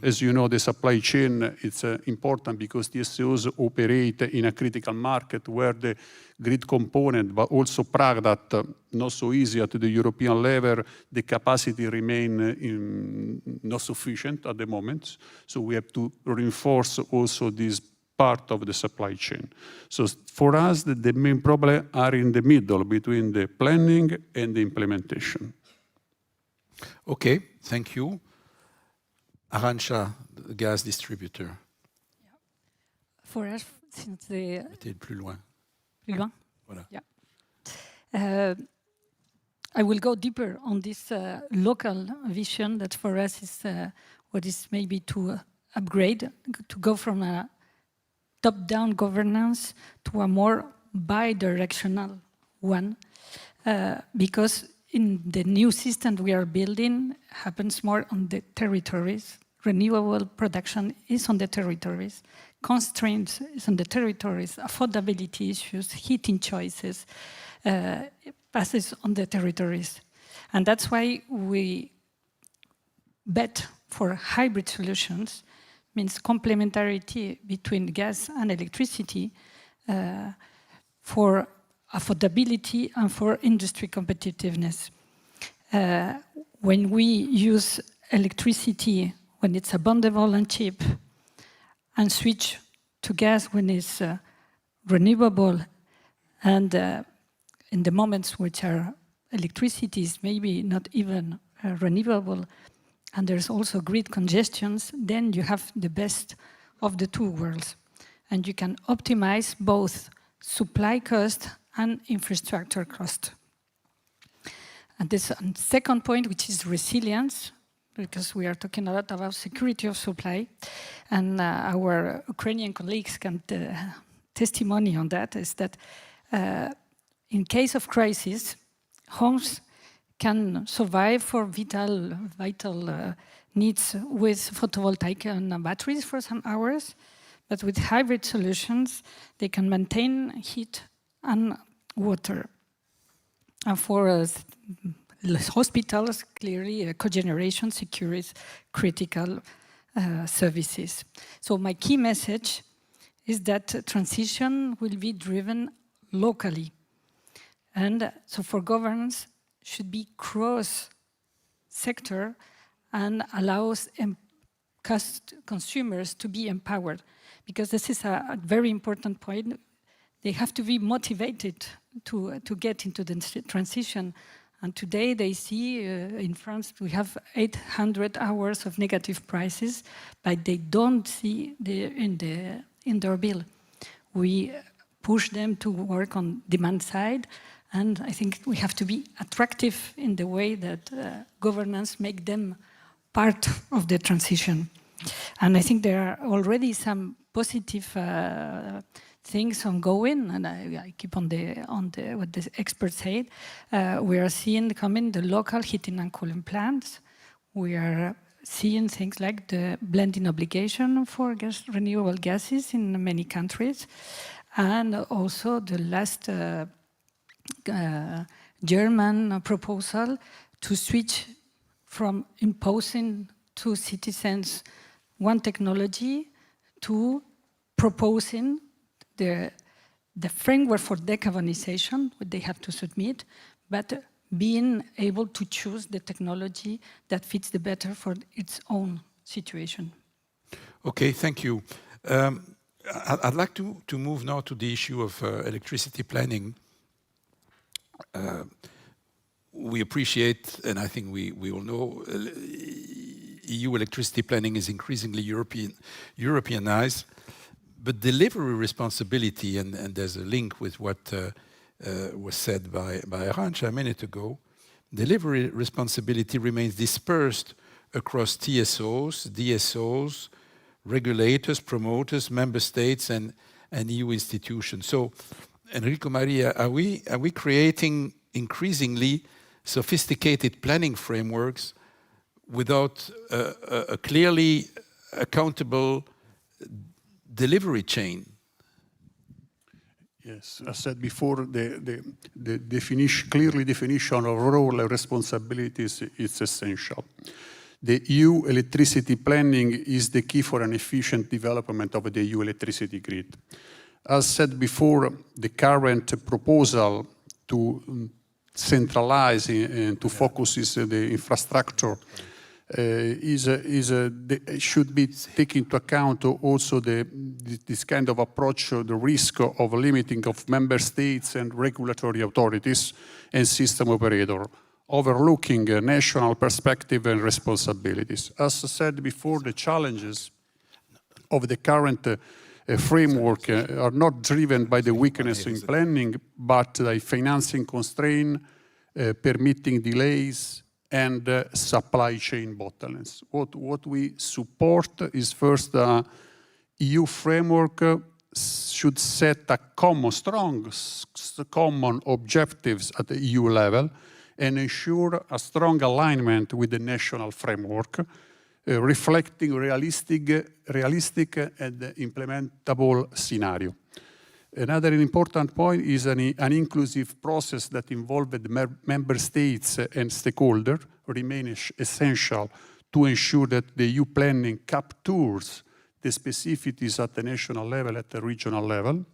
As you know, the supply chain is important because TSOs operate in a critical market where the grid component, but also product, not so easy at the European level, the capacity remain not sufficient at the moment. So we have to reinforce also this part of the supply chain. So for us, the main problems are in the middle between the planning and the implementation. Okay, thank you. Arantxa, the gas distributor. Yeah. For us, since the... Mettez plus loin. Plus loin? Voilà. Yeah. I will go deeper on this local vision that for us is what is maybe to upgrade, to go from a top-down governance to a more bi-directional one, because in the new system we are building happens more on the territories. Renewable production is on the territories. Constraints is on the territories. Affordability issues, heating choices, passes on the territories. And that's why we bet for hybrid solutions, means complementarity between gas and electricity for affordability and for industry competitiveness. When we use electricity when it's abundant and cheap, and switch to gas when it's renewable, and in the moments which are electricity is maybe not even renewable, and there's also grid congestions, then you have the best of the two worlds. And you can optimize both supply cost and infrastructure cost. And this second point, which is resilience, because we are talking a lot about security of supply, and our Ukrainian colleagues can testimony on that, is that in case of crisis, homes can survive for vital needs with photovoltaic and batteries for some hours, but with hybrid solutions, they can maintain heat and water. And for hospitals, clearly, cogeneration secures critical services. So my key message is that transition will be driven locally. And so for governance, should be cross-sector and allows consumers to be empowered. Because this is a very important point. They have to be motivated to get into the transition. And today they see in France we have 800 hours of negative prices, but they don't see in their bill. We push them to work on demand side And I think we have to be attractive in the way that governance make them part of the transition. And I think there are already some positive things ongoing, and I keep on what the experts said. We are seeing coming the local heating and cooling plants. We are seeing things like the blending obligation for renewable gases in many countries, and also the last German proposal to switch from imposing to citizens one technology to proposing the framework for decarbonization, what they have to submit, but being able to choose the technology that fits the better for its own situation. Okay, thank you. I'd like to move now to the issue of electricity planning. We appreciate, and I think we all know, EU electricity planning is increasingly Europeanized, but delivery responsibility, and there's a link with what was said by Arantxa a minute ago, delivery responsibility remains dispersed across TSOs, DSOs, regulators, promoters, member states, and EU institutions. So, Enrico Maria, are we creating increasingly sophisticated planning frameworks without a clearly accountable delivery chain? Yes, as said before, the clearly definition of role and responsibilities is essential. The EU electricity planning is the key for an efficient development of the EU electricity grid. As said before, the current proposal to centralize and to focus the infrastructure should be taken into account also this kind of approach, the risk of limiting of member states and regulatory authorities and system operator, overlooking a national perspective and responsibilities. As said before, the challenges of the current framework are not driven by the weakness in planning, but by financing constraint, permitting delays, and supply chain bottlenecks. What we support is first the EU framework should set a strong common objectives at the EU level and ensure a strong alignment with the national framework, reflecting realistic and implementable scenario. Another important point is an inclusive process that involved member states and stakeholders remain essential to ensure that the EU planning captures the specificities at the national level, at the regional level.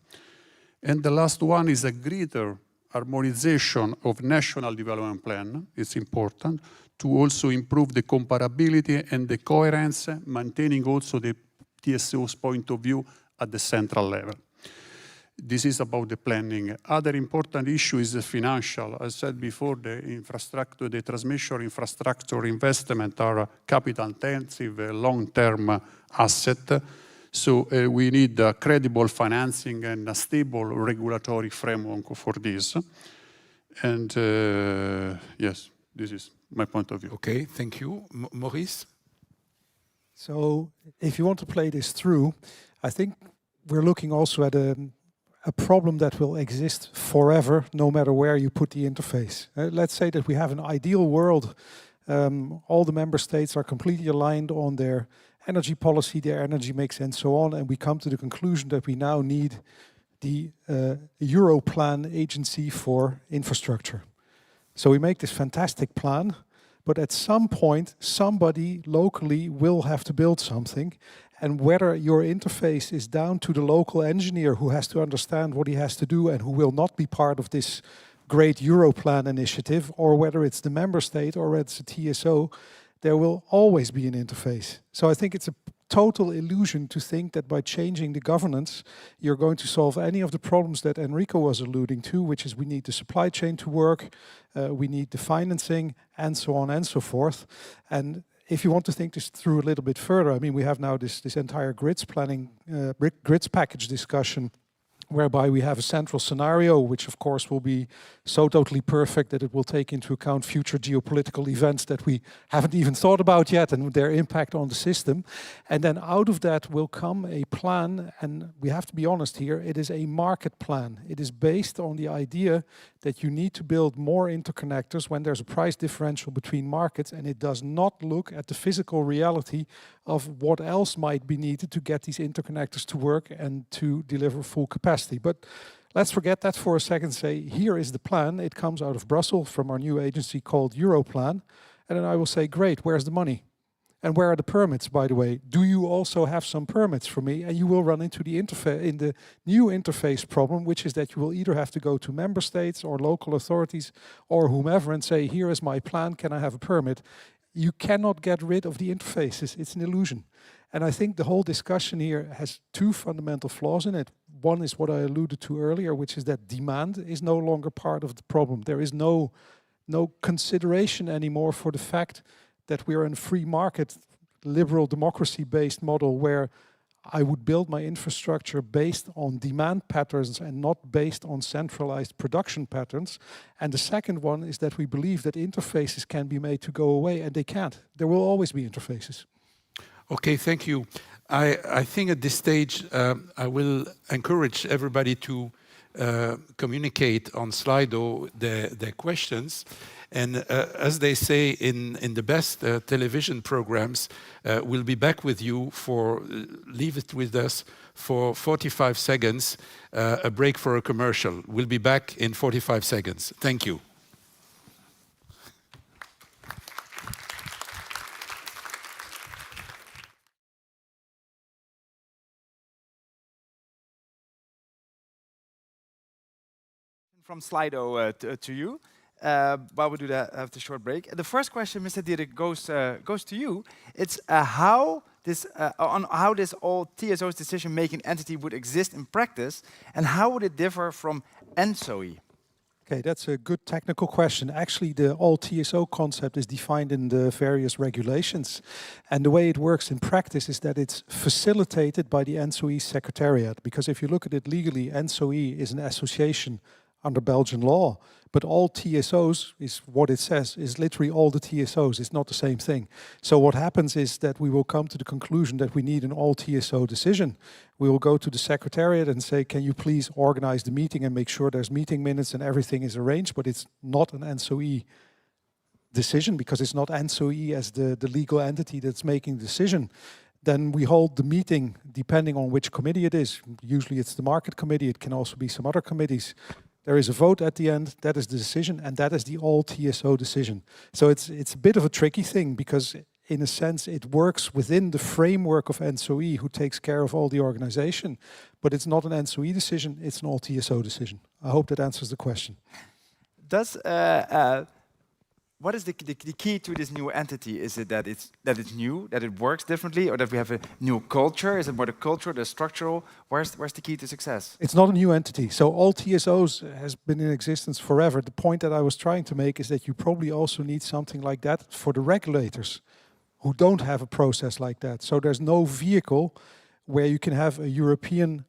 And the last one is a greater harmonization of national development plan. It's important to also improve the comparability and the coherence, maintaining also the TSO's point of view at the central level. This is about the planning. Other important issue is the financial. As said before, the transmission infrastructure investment are capital intensive, long-term asset. So we need credible financing and a stable regulatory framework for this. And yes, this is my point of view. Okay, thank you. Maurice? So if you want to play this through, I think we're looking also at a problem that will exist forever, no matter where you put the interface. Let's say that we have an ideal world. All the member states are completely aligned on their energy policy, their energy mix, and so on. And we come to the conclusion that we now need the Europlan agency for infrastructure. So we make this fantastic plan, but at some point, somebody locally will have to build something. And whether your interface is down to the local engineer who has to understand what he has to do and who will not be part of this great Europlan initiative, or whether it's the member state or it's a TSO, there will always be an interface. So I think it's a total illusion to think that by changing the governance, you're going to solve any of the problems that Enrico was alluding to, which is we need the supply chain to work, we need the financing, and so on and so forth. And if you want to think this through a little bit further, I mean, we have now this entire grids planning, grids package discussion whereby we have a central scenario, which of course will be so totally perfect that it will take into account future geopolitical events that we haven't even thought about yet and their impact on the system. And then out of that will come a plan, and we have to be honest here, it is a market plan. It is based on the idea that you need to build more interconnectors when there's a price differential between markets, and it does not look at the physical reality of what else might be needed to get these interconnectors to work and to deliver full capacity. But let's forget that for a second, say, here is the plan. It comes out of Brussels from our new agency called Europlan. And then I will say, great, where's the money? And where are the permits, by the way? Do you also have some permits for me? And you will run into the new interface problem, which is that you will either have to go to member states or local authorities or whomever and say, here is my plan, can I have a permit? You cannot get rid of the interfaces. It's an illusion. And I think the whole discussion here has two fundamental flaws in it. One is what I alluded to earlier, which is that demand is no longer part of the problem. There is no consideration anymore for the fact that we are in a free market, liberal democracy-based model where I would build my infrastructure based on demand patterns and not based on centralized production patterns. And the second one is that we believe that interfaces can be made to go away, and they can't. There will always be interfaces. Okay, thank you. I think at this stage I will encourage everybody to communicate on Slido their questions. And as they say in the best television programs, we'll be back with you for, leave it with us for 45 seconds, a break for a commercial. We'll be back in 45 seconds. Thank you. From Slido to you. While we do that, have the short break. The first question, Mr. Dietrich, goes to you. It's how this all TSO's decision-making entity would exist in practice, and how would it differ from ENTSO-E? Okay, that's a good technical question. Actually, the all TSO concept is defined in the various regulations. And the way it works in practice is that it's facilitated by the ENTSO-E Secretariat. Because if you look at it legally, ENTSO-E is an association under Belgian law. But all TSOs is what it says, is literally all the TSOs. It's not the same thing. So what happens is that we will come to the conclusion that we need an all TSO decision. We will go to the Secretariat and say, can you please organize the meeting and make sure there's meeting minutes and everything is arranged, but it's not an ENTSO-E decision because it's not ENTSO-E as the legal entity that's making the decision. Then we hold the meeting depending on which committee it is. Usually it's the market committee, it can also be some other committees. There is a vote at the end, that is the decision, and that is the all TSO decision. So it's a bit of a tricky thing because in a sense it works within the framework of ENTSO-E who takes care of all the organization, but it's not an ENTSO-E decision, it's an all TSO decision. I hope that answers the question. Does what is the key to this new entity? Is it that it's new, that it works differently, or that we have a new culture? Is it more the culture, the structural? Where's the key to success? It's not a new entity. So all TSOs has been in existence forever. The point that I was trying to make is that you probably also need something like that for the regulators who don't have a process like that. So there's no vehicle where you can have a European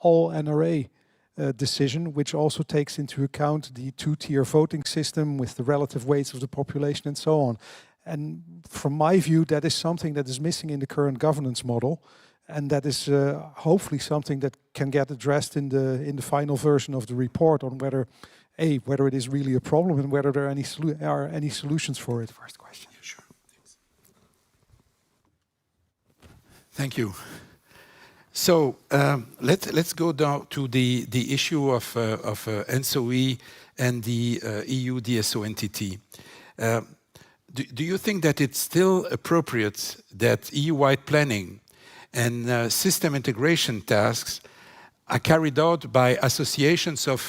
all NRA decision, which also takes into account the two-tier voting system with the relative weights of the population and so on. And from my view, that is something that is missing in the current governance model, and that is hopefully something that can get addressed in the final version of the report on whether it is really a problem and whether there are any solutions for it. First question. Yeah, sure. Thank you. So let's go down to the issue of ENTSO-E and the EU DSO entity. Do you think that it's still appropriate that EU-wide planning and system integration tasks are carried out by associations of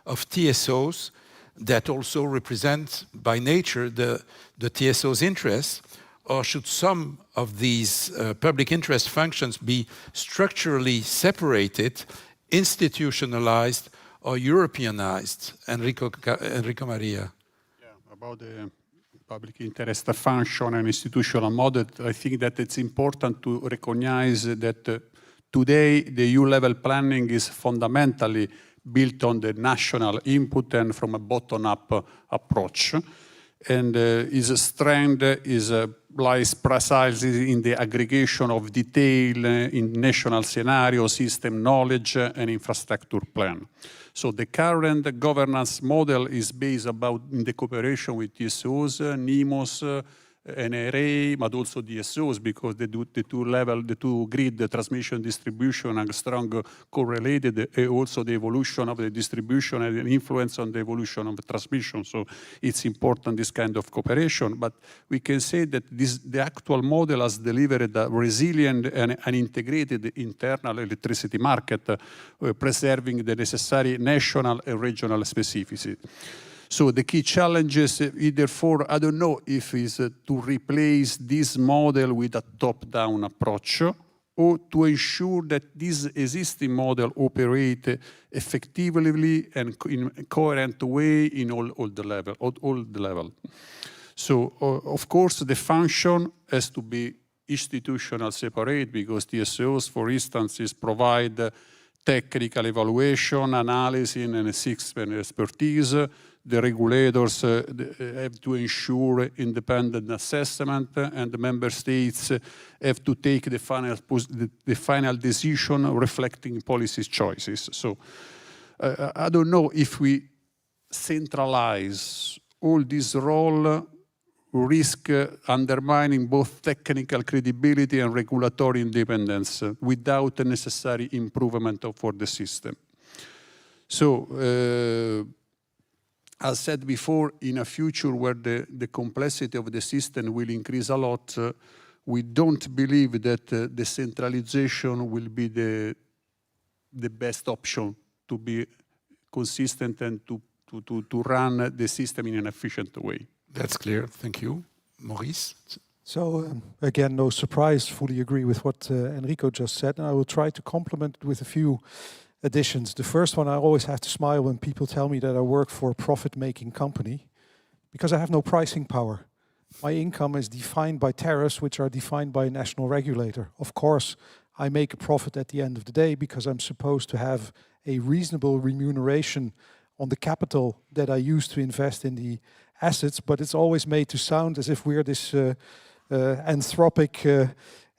TSOs that also represent by nature the TSO's interests? Or should some of these public interest functions be structurally separated, institutionalized, or Europeanized? Enrico Maria. Yeah, about the public interest function and institutional model, I think that it's important to recognize that today, the EU-level planning is fundamentally built on the national input and from a bottom-up approach. And its strength lies precisely in the aggregation of detail in national scenario, system knowledge, and infrastructure plan. So the current governance model is based in the cooperation with TSOs, NEMOs, NRA, but also DSOs, because the two grid, the transmission distribution, are strong correlated, also the evolution of the distribution and the influence on the evolution of the transmission. So it's important, this kind of cooperation. But we can say that the actual model has delivered a resilient and an integrated internal electricity market, preserving the necessary national and regional specificity. So the key challenges, therefore, I don't know if it's to replace this model with a top-down approach or to ensure that this existing model operate effectively and in a coherent way in all the level. So, of course, the function has to be institutional separate, because TSOs, for instance, provide technical evaluation, analysis, and system expertise. The regulators have to ensure independent assessment, and the member states have to take the final decision reflecting policy choices. So I don't know if we centralize all this role, risk undermining both technical credibility and regulatory independence without the necessary improvement for the system. So, as said before, in a future where the complexity of the system will increase a lot, we don't believe that decentralization will be the best option to be consistent and to run the system in an efficient way. That's clear. Thank you. Maurice? So, again, no surprise, fully agree with what Enrico just said, and I will try to complement it with a few additions. The first one, I always have to smile when people tell me that I work for a profit-making company, because I have no pricing power. My income is defined by tariffs, which are defined by a national regulator. Of course, I make a profit at the end of the day because I'm supposed to have a reasonable remuneration on the capital that I use to invest in the assets, but it's always made to sound as if we're this anthropic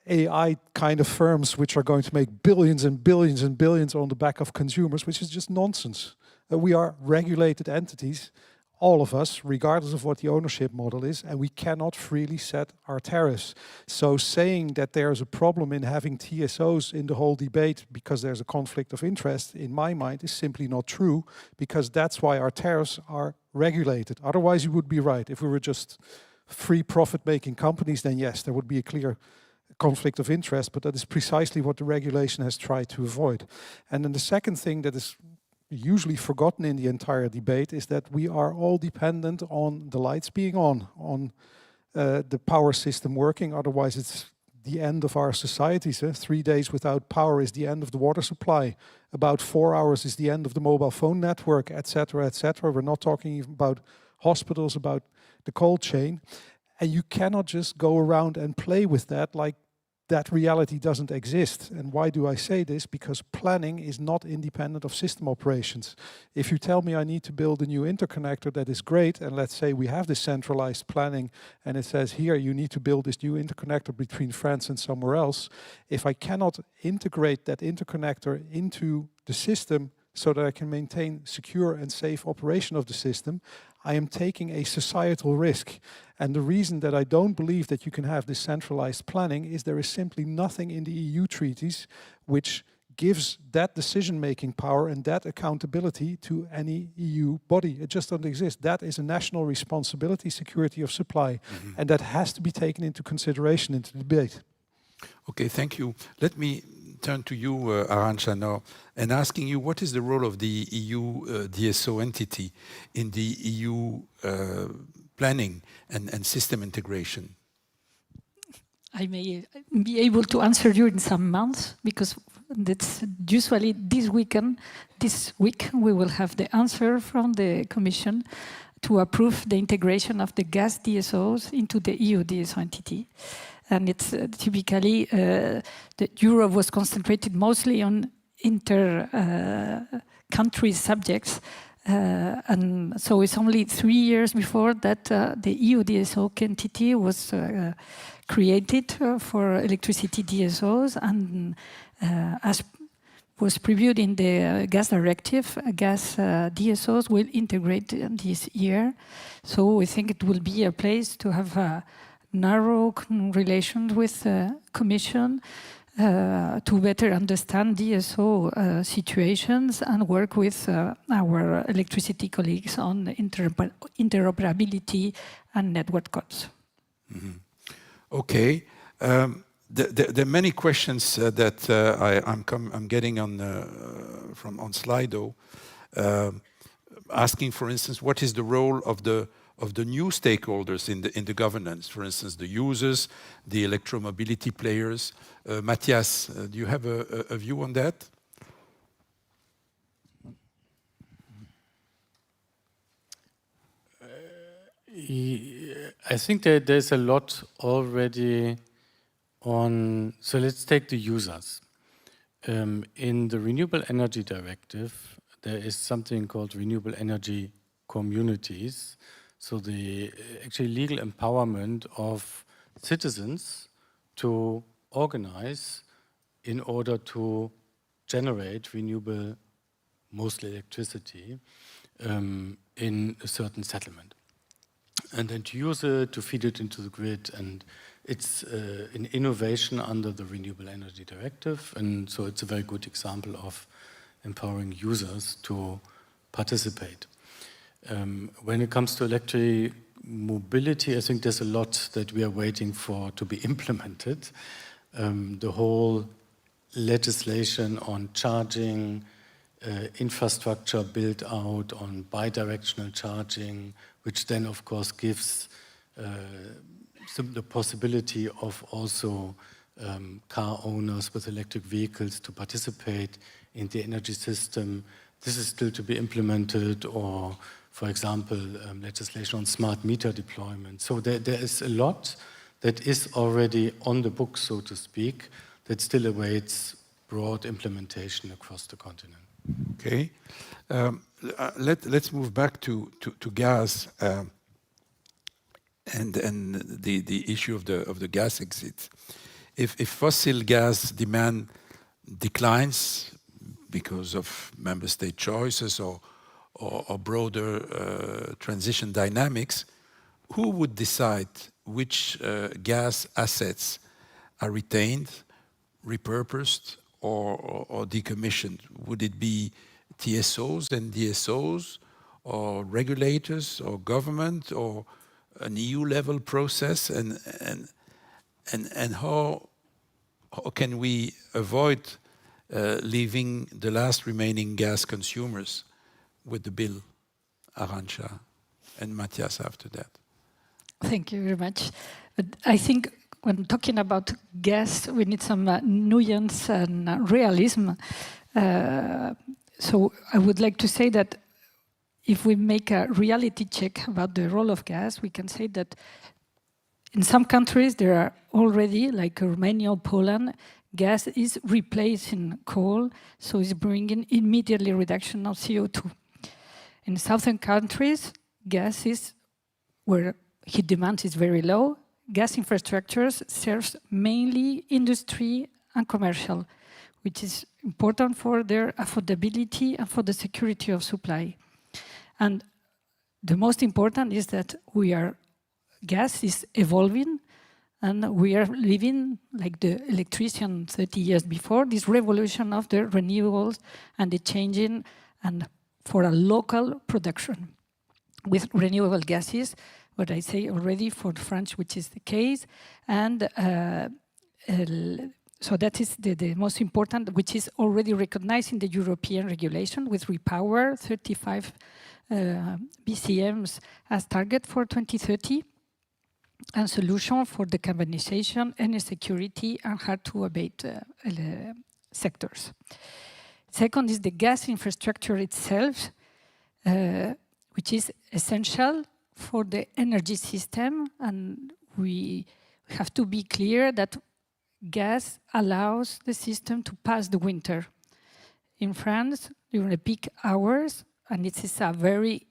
AI kind of firms which are going to make billions and billions and billions on the back of consumers, which is just nonsense. We are regulated entities, all of us, regardless of what the ownership model is, and we cannot freely set our tariffs. So saying that there's a problem in having TSOs in the whole debate because there's a conflict of interest, in my mind, is simply not true, because that's why our tariffs are regulated. Otherwise, you would be right. If we were just free profit-making companies, then yes, there would be a clear conflict of interest, but that is precisely what the regulation has tried to avoid. And then the second thing that is usually forgotten in the entire debate is that we are all dependent on the lights being on the power system working. Otherwise, it's the end of our societies. 3 days without power is the end of the water supply. About 4 hours is the end of the mobile phone network, etc., etc. We're not talking even about hospitals, about the cold chain. And you cannot just go around and play with that like that reality doesn't exist. And why do I say this? Because planning is not independent of system operations. If you tell me I need to build a new interconnector, that is great, and let's say we have this centralized planning and it says here you need to build this new interconnector between France and somewhere else. If I cannot integrate that interconnector into the system so that I can maintain secure and safe operation of the system, I am taking a societal risk. And the reason that I don't believe that you can have this centralized planning is there is simply nothing in the EU treaties which gives that decision-making power and that accountability to any EU body. It just doesn't exist. That is a national responsibility, security of supply, and that has to be taken into consideration in the debate. Okay, thank you. Let me turn to you, Arantxa, now, and asking you, what is the role of the EU DSO entity in the EU planning and system integration? I may be able to answer you in some months, because that's usually this week we will have the answer from the Commission to approve the integration of the gas DSOs into the EU DSO entity. and it's typically Europe was concentrated mostly on inter-country subjects. And so it's only 3 years before that the EU DSO entity was created for electricity DSOs, and as was previewed in the gas directive, gas DSOs will integrate this year. So we think it will be a place to have narrow relations with the Commission to better understand DSO situations and work with our electricity colleagues on interoperability and network codes. Mm-hmm. Okay. There are many questions that I'm getting on on Slido, asking, for instance, what is the role of the new stakeholders in the governance? For instance, the users, the electromobility players. Matthias, do you have a view on that? I think that there's a lot already on. So let's take the users. In the Renewable Energy Directive, there is something called renewable energy communities. So the actually legal empowerment of citizens to organize in order to generate renewable, mostly electricity, in a certain settlement. And then to use it, to feed it into the grid, and it's an innovation under the Renewable Energy Directive, and so it's a very good example of empowering users to participate. When it comes to electric mobility, I think there's a lot that we are waiting for to be implemented. The whole legislation on charging, infrastructure built out on bidirectional charging, which then of course gives the possibility of also car owners with electric vehicles to participate in the energy system. This is still to be implemented, or for example, legislation on smart meter deployment. So there is a lot that is already on the books, so to speak, that still awaits broad implementation across the continent. Okay. Let's move back to gas and the issue of the gas exit. If fossil gas demand declines because of member state choices or broader transition dynamics, who would decide which gas assets are retained, repurposed, or decommissioned? Would it be TSOs and DSOs, or regulators, or government, or an EU-level process? And how can we avoid leaving the last remaining gas consumers with the bill? Arantxa and Matthias after that. Thank you very much. But I think when talking about gas, we need some nuance and realism. So I would like to say that if we make a reality check about the role of gas, we can say that in some countries there are already, like Romania or Poland, gas is replacing coal, so it's bringing immediately reduction of CO2. In southern countries, gas is where heat demand is very low. Gas infrastructures serves mainly industry and commercial, which is important for their affordability and for the security of supply. And the most important is that gas is evolving, and we are living like the electrician 30 years before, this revolution of the renewables and the changing and for a local production with renewable gases, what I say already for France, which is the case. And so that is the most important, which is already recognized in the European regulation with REPower, 35 BCMs as target for 2030, and solution for decarbonization, energy security, and hard-to-abate sectors. Second is the gas infrastructure itself, which is essential for the energy system, and we we have to be clear that gas allows the system to pass the winter. In France, during the peak hours, and it is a very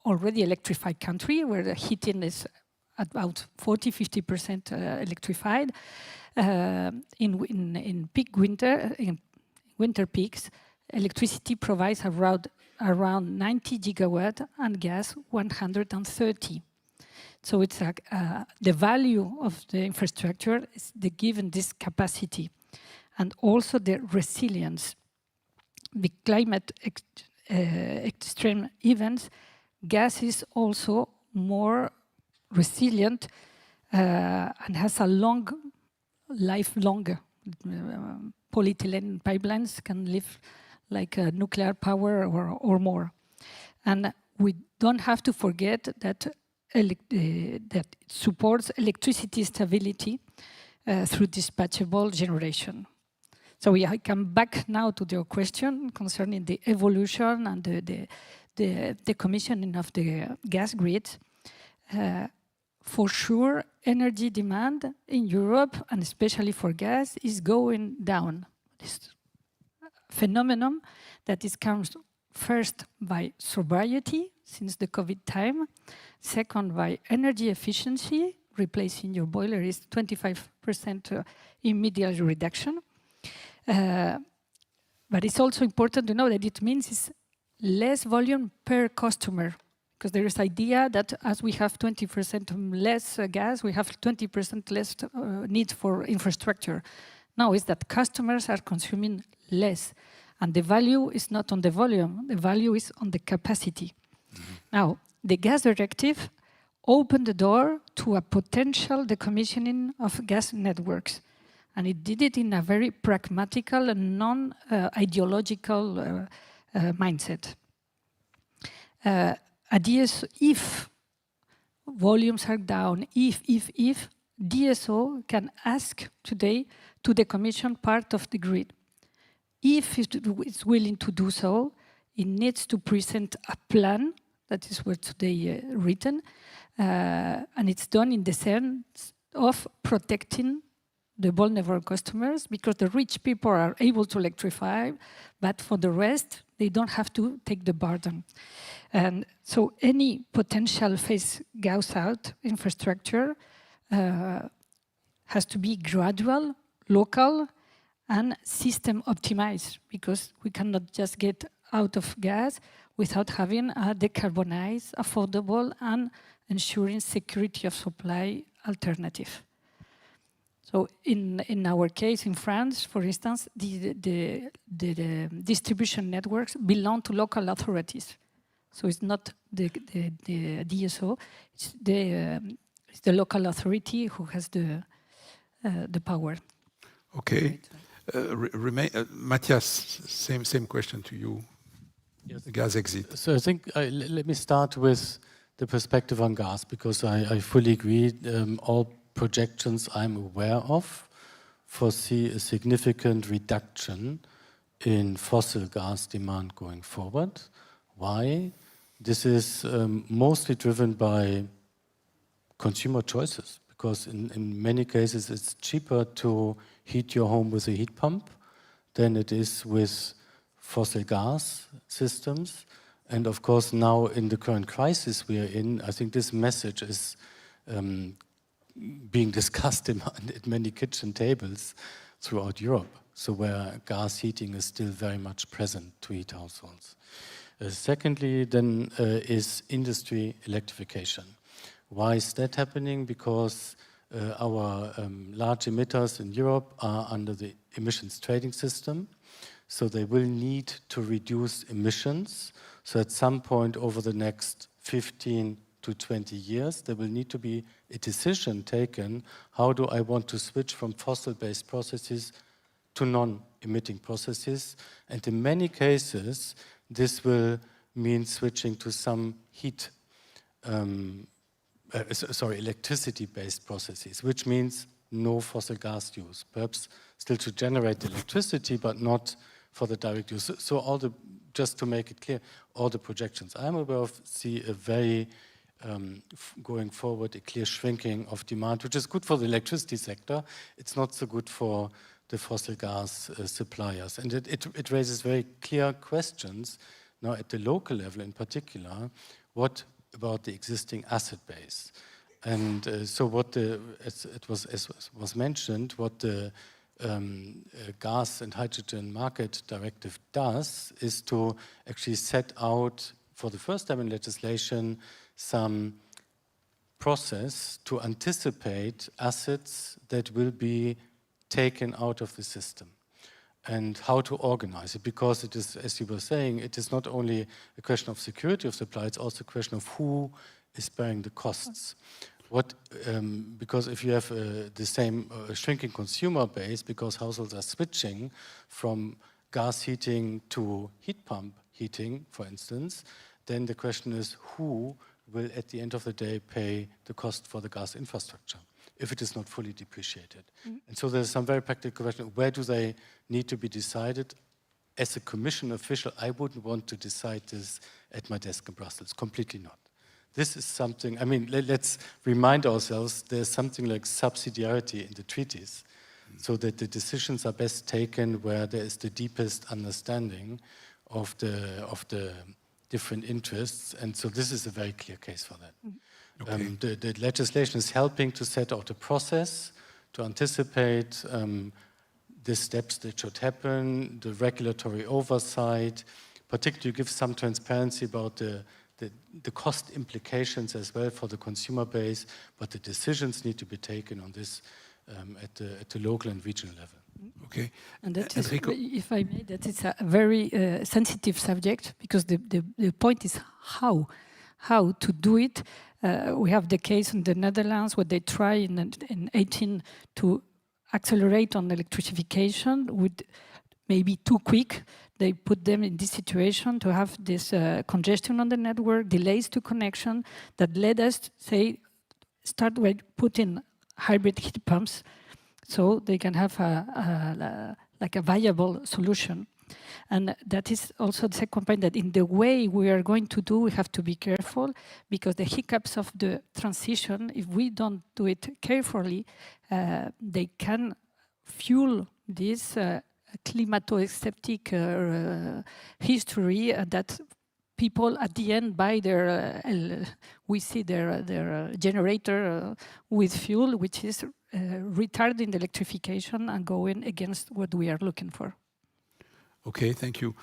already electrified country where the heating is about 40–50% electrified. In peak winter, in winter peaks, electricity provides around 90 gigawatt and gas 130. So it's the value of the infrastructure is given this capacity, and also the resilience. The climate extreme events, gas is also more resilient and has a long life longer. Polyethylene pipelines can live like nuclear power or more. And we don't have to forget that that it supports electricity stability through dispatchable generation. So I come back now to your question concerning the evolution and the commissioning of the gas grid. For sure, energy demand in Europe, and especially for gas, is going down. This phenomenon that comes first by sobriety, since the COVID time, second by energy efficiency, replacing your boiler is 25% immediate reduction. But it's also important to know that it means it's less volume per customer, because there is idea that as we have 20% less gas, we have 20% less need for infrastructure. Now it's that customers are consuming less, and the value is not on the volume, the value is on the capacity. Mm-hmm. Now, the gas directive opened the door to a potential decommissioning of gas networks. And it did it in a very pragmatical and non-ideological mindset. If volumes are down, if DSO can ask today to decommission part of the grid. If it's willing to do so, it needs to present a plan, that is what today written, and it's done in the sense of protecting the vulnerable customers, because the rich people are able to electrify, but for the rest, they don't have to take the burden. And so any potential phase out infrastructure has to be gradual, local, and system optimized, because we cannot just get out of gas without having a decarbonized, affordable, and ensuring security of supply alternative. So in our case, in France, for instance, the distribution networks belong to local authorities. So it's not the DSO, it's the local authority who has the power. Okay. Matthias, same question to you. Yes. The gas exit. So I think let me start with the perspective on gas, because I fully agree. All projections I'm aware of foresee a significant reduction in fossil gas demand going forward. Why? This is mostly driven by consumer choices, because in many cases it's cheaper to heat your home with a heat pump than it is with fossil gas systems. And of course now in the current crisis we are in, I think this message is being discussed at many kitchen tables throughout Europe, so where gas heating is still very much present to heat households. Secondly, then, is industry electrification. Why is that happening? Because our large emitters in Europe are under the emissions trading system, so they will need to reduce emissions. So at some point over the next 15 to 20 years, there will need to be a decision taken, how do I want to switch from fossil-based processes to non-emitting processes? And in many cases, this will mean switching to some electricity-based processes, which means no fossil gas use. Perhaps still to generate electricity, but not for the direct use. So just to make it clear, all the projections I'm aware of see a very going forward, a clear shrinking of demand, which is good for the electricity sector. It's not so good for the fossil gas suppliers. And it raises very clear questions now at the local level in particular. What about the existing asset base? And so what as was mentioned, what the Gas and Hydrogen Market Directive does is to actually set out, for the first time in legislation, some process to anticipate assets that will be taken out of the system and how to organize it, because it is, as you were saying, it is not only a question of security of supply, it's also a question of who is bearing the costs. Because if you have the same shrinking consumer base, because households are switching from gas heating to heat pump heating, for instance, then the question is who will at the end of the day pay the cost for the gas infrastructure if it is not fully depreciated. And so there's some very practical question, where do they need to be decided? As a Commission official, I wouldn't want to decide this at my desk in Brussels, completely not. This is something, I mean, let's remind ourselves there's something like subsidiarity in the treaties, so that the decisions are best taken where there is the deepest understanding of the different interests, and so this is a very clear case for that. Okay. The legislation is helping to set out a process to anticipate the steps that should happen, the regulatory oversight, particularly give some transparency about the cost implications as well for the consumer base, but the decisions need to be taken on this at the local and regional level. Okay. And that is, if I may, that is a very sensitive subject, because the point is how to do it. We have the case in the Netherlands where they try in 18 to accelerate on electrification with maybe too quick. They put them in this situation to have this congestion on the network, delays to connection, that led us to say, start with putting hybrid heat pumps so they can have a viable solution. And that is also the second point, that in the way we are going to do, we have to be careful, because the hiccups of the transition, if we don't do it carefully, they can fuel this climato-sceptic history that people at the end buy their, we see their generator with fuel, which is retarding the electrification and going against what we are looking for. Okay, thank you.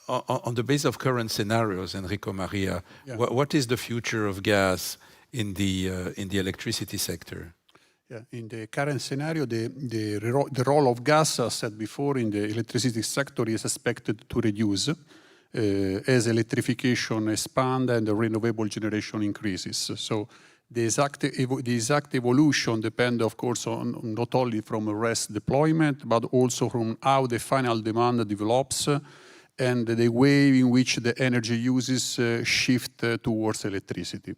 On the basis of current scenarios, Enrico Maria, what is the future of gas in the electricity sector? Yeah, in the current scenario, the role of gas, as said before, in the electricity sector is expected to reduce as electrification expands and the renewable generation increases. So the exact evolution depends, of course, on not only from RES deployment, but also from how the final demand develops and the way in which the energy uses shift towards electricity.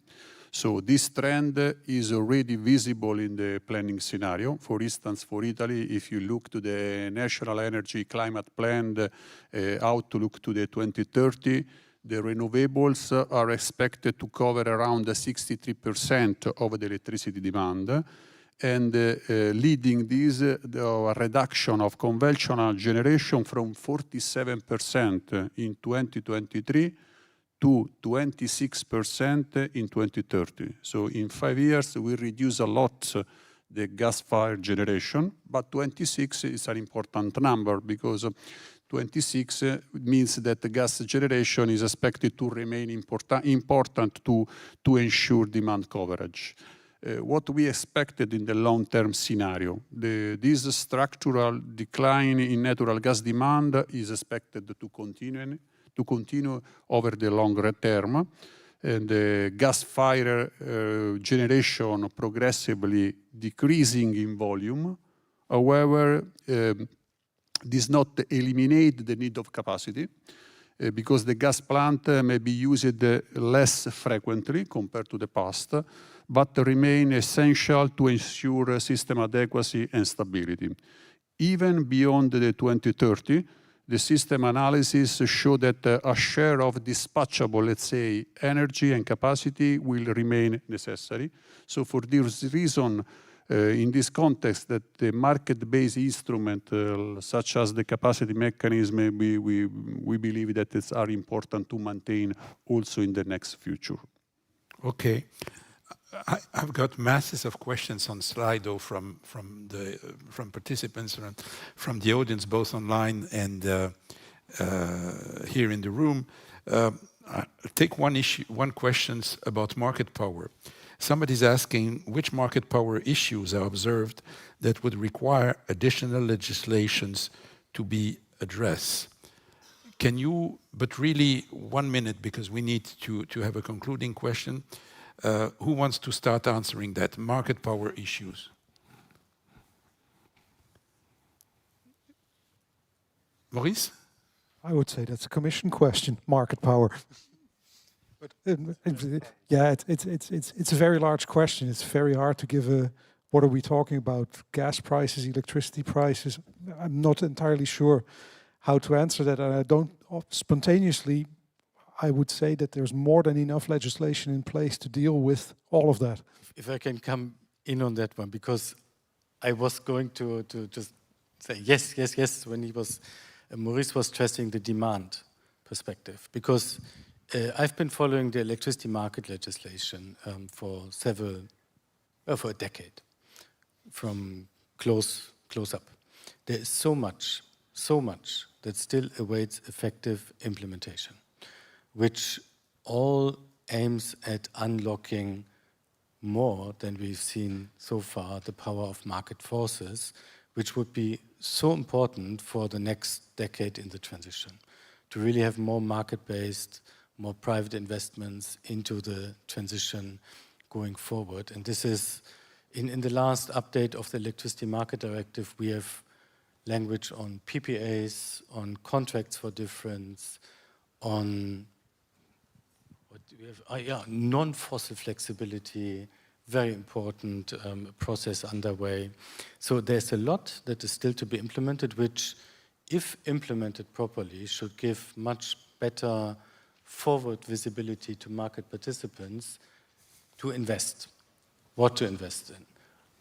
So this trend is already visible in the planning scenario. For instance, for Italy, if you look to the National Energy Climate Plan outlook to the 2030, the renewables are expected to cover around 63% of the electricity demand, and leading this the reduction of conventional generation from 47% in 2023 to 26% in 2030. So in 5 years, we reduce a lot the gas-fired generation, but 26 is an important number, because 26 means that the gas generation is expected to remain important to ensure demand coverage. What we expected in the long-term scenario, this structural decline in natural gas demand is expected to continue over the longer term, and the gas-fired generation progressively decreasing in volume. However, this not eliminate the need of capacity, because the gas plant may be used less frequently compared to the past, but remain essential to ensure system adequacy and stability. Even beyond the 2030, the system analysis show that a share of dispatchable, let's say, energy and capacity will remain necessary. So for this reason, in this context, that the market-based instrument, such as the capacity mechanism, we believe that it's are important to maintain also in the next future. Okay. I've got masses of questions on Slido from participants, from the audience, both online and here in the room. I'll take one question about market power. Somebody's asking which market power issues are observed that would require additional legislations to be addressed. Can you, but really 1 minute, because we need to have a concluding question. Who wants to start answering that? Market power issues. Maurice? I would say that's a Commission question, market power. But yeah, it's a very large question. It's very hard to give a, what are we talking about? Gas prices, electricity prices? I'm not entirely sure how to answer that. And I don't, spontaneously, I would say that there's more than enough legislation in place to deal with all of that. If I can come in on that one, because I was going to just say yes, when he was, Maurice was stressing the demand perspective, because I've been following the electricity market legislation for a decade, from close up. There is so much that still awaits effective implementation, which all aims at unlocking more than we've seen so far, the power of market forces, which would be so important for the next decade in the transition, to really have more market-based, more private investments into the transition going forward. And this is, in the last update of the Electricity Market Directive, we have language on PPAs, on contracts for difference, on non-fossil flexibility, very important process underway. So there's a lot that is still to be implemented, which, if implemented properly, should give much better forward visibility to market participants to invest, what to invest in,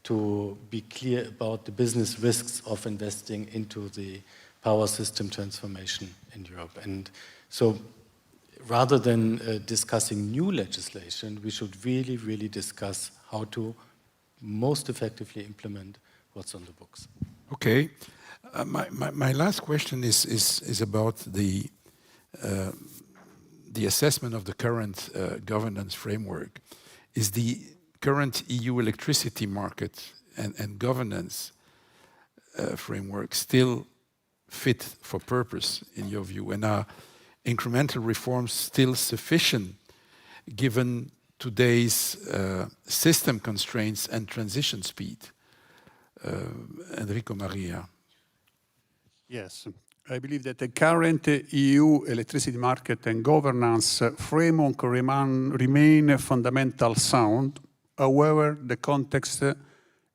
to be clear about the business risks of investing into the power system transformation in Europe. And so rather than discussing new legislation, we should really discuss how to most effectively implement what's on the books. Okay. My last question is about the assessment of the current governance framework. Is the current EU electricity market and governance framework still fit for purpose, in your view? And are incremental reforms still sufficient given today's system constraints and transition speed? Enrico Maria. Yes, I believe that the current EU electricity market and governance framework remain fundamental sound. However, the context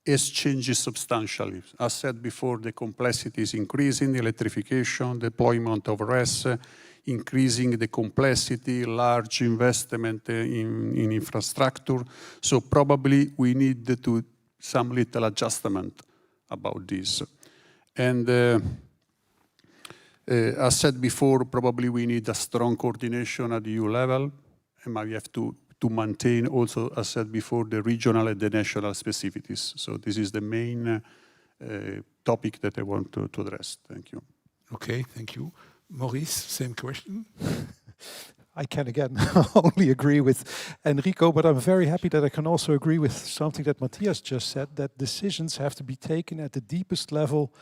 is changing substantially. As said before, the complexity is increasing, the electrification, deployment of RES, increasing the complexity, large investment in infrastructure. So probably we need to some little adjustment about this. And as said before, probably we need a strong coordination at the EU level, and we have to maintain also, as said before, the regional and the national specificities. So this is the main topic that I want to address. Thank you. Okay, thank you. Maurice, same question. I can again only agree with Enrico, but I'm very happy that I can also agree with something that Matthias just said, that decisions have to be taken at the deepest level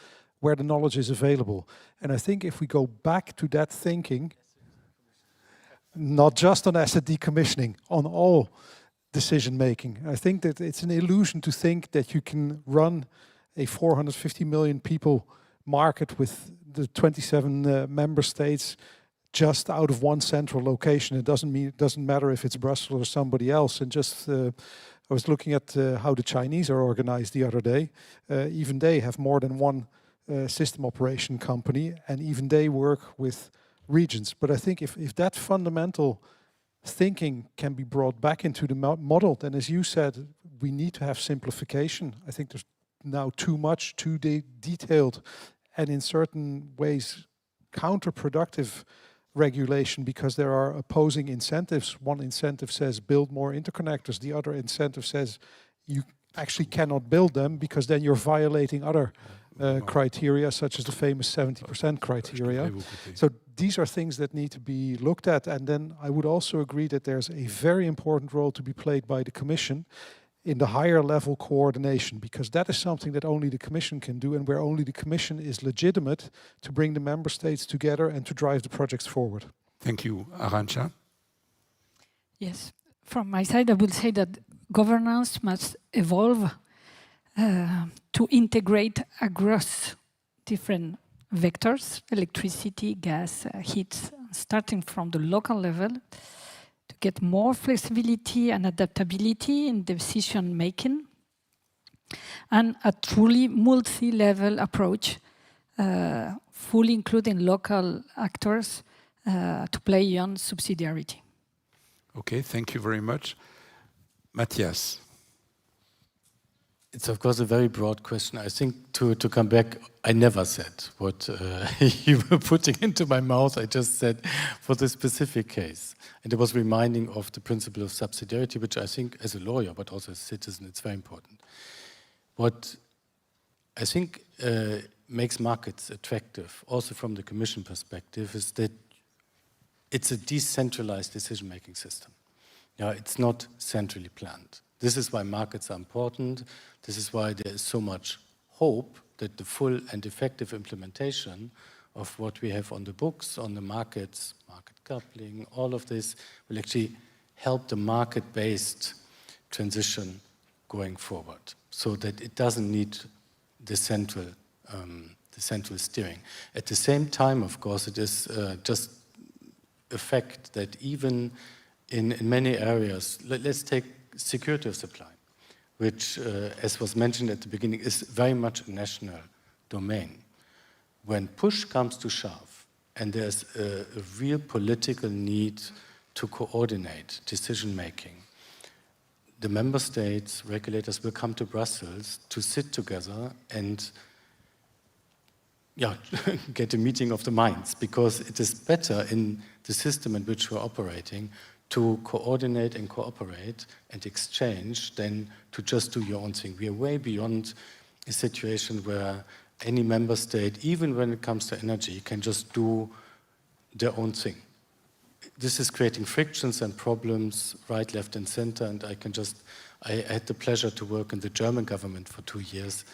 where the knowledge is available. And I think if we go back to that thinking, not just on asset decommissioning, on all decision making, I think that it's an illusion to think that you can run a 450 million people market with the 27 member states just out of one central location. It doesn't matter if it's Brussels or somebody else. And just I was looking at how the Chinese are organized the other day. Even they have more than one system operation company, and even they work with regions. But I think if that fundamental thinking can be brought back into the model, then as you said, we need to have simplification. I think there's now too much, too detailed, and in certain ways counterproductive regulation, because there are opposing incentives. One incentive says build more interconnectors, the other incentive says you actually cannot build them because then you're violating other criteria, such as the famous 70% criteria. So these are things that need to be looked at. And then I would also agree that there's a very important role to be played by the Commission in the higher level coordination, because that is something that only the Commission can do, and where only the Commission is legitimate to bring the member states together and to drive the projects forward. Thank you. Arantxa? Yes, from my side, I would say that governance must evolve to integrate across different vectors, electricity, gas, heat, starting from the local level, to get more flexibility and adaptability in decision making, and a truly multi-level approach, fully including local actors to play on subsidiarity. Okay, thank you very much. Matthias. It's of course a very broad question. I think to come back, I never said what you were putting into my mouth. I just said for the specific case. And it was reminding of the principle of subsidiarity, which I think as a lawyer, but also as a citizen, it's very important. What I think makes markets attractive, also from the Commission perspective, is that it's a decentralized decision-making system. It's not centrally planned. This is why markets are important. This is why there is so much hope that the full and effective implementation of what we have on the books, on the markets, market coupling, all of this will actually help the market-based transition going forward, so that it doesn't need the central steering. At the same time, of course, it is just a fact that even in many areas, let's take security of supply, which, as was mentioned at the beginning, is very much a national domain. When push comes to shove, and there's a real political need to coordinate decision-making, the member states, regulators will come to Brussels to sit together and get a meeting of the minds, because it is better in the system in which we're operating to coordinate and cooperate and exchange than to just do your own thing. We are way beyond a situation where any member state, even when it comes to energy, can just do their own thing. This is creating frictions and problems right, left, and center. And I had the pleasure to work in the German government for 2 years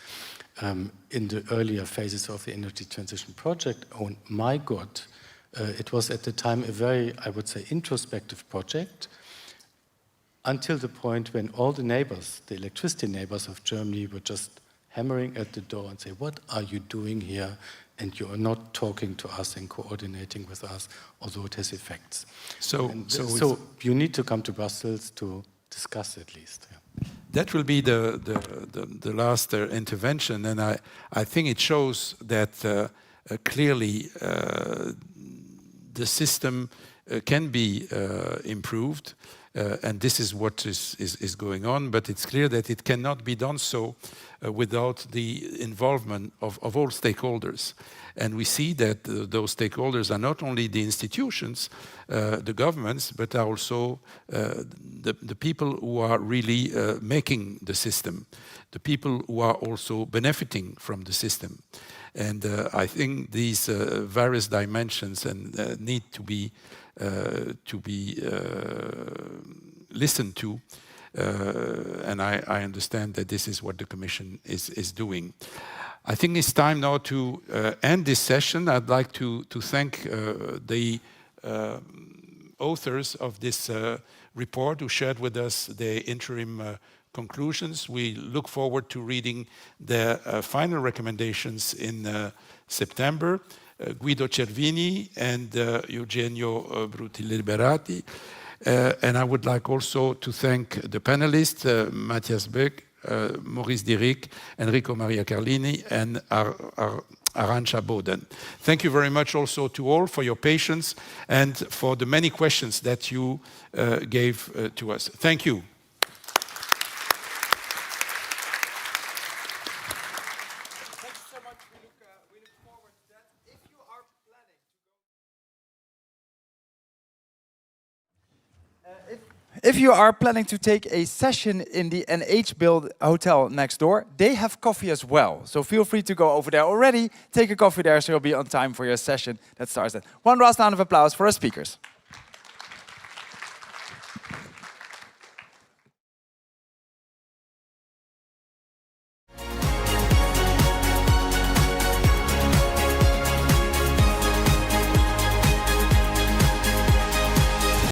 in the earlier phases of the energy transition project. Oh my God, it was at the time a very, I would say, introspective project, until the point when all the neighbors, the electricity neighbors of Germany, were just hammering at the door and say, what are you doing here? And you are not talking to us and coordinating with us, although it has effects. So you need to come to Brussels to discuss at least. Yeah. That will be the last intervention, and I think it shows that clearly the system can be improved, and this is what is going on, but it's clear that it cannot be done so without the involvement of all stakeholders. And we see that those stakeholders are not only the institutions, the governments, but are also the people who are really making the system, the people who are also benefiting from the system. And I think these various dimensions need to be listened to, and I understand that this is what the Commission is doing. I think it's time now to end this session. I'd like to thank the authors of this report who shared with us the interim conclusions. We look forward to reading the final recommendations in September. Guido Cervini and Eugenio Bruti-Liberati. And I would like also to thank the panelists, Matthias Beck, Maurice Dirick, Enrico Maria Carlini, and Arantxa Boden. Thank you very much also to all for your patience and for the many questions that you gave to us. Thank you. Thank you so much. We look forward to that. If you are planning to take a session in the NH hotel next door, they have coffee as well. So feel free to go over there already, take a coffee there so you'll be on time for your session that starts at. One last round of applause for our speakers.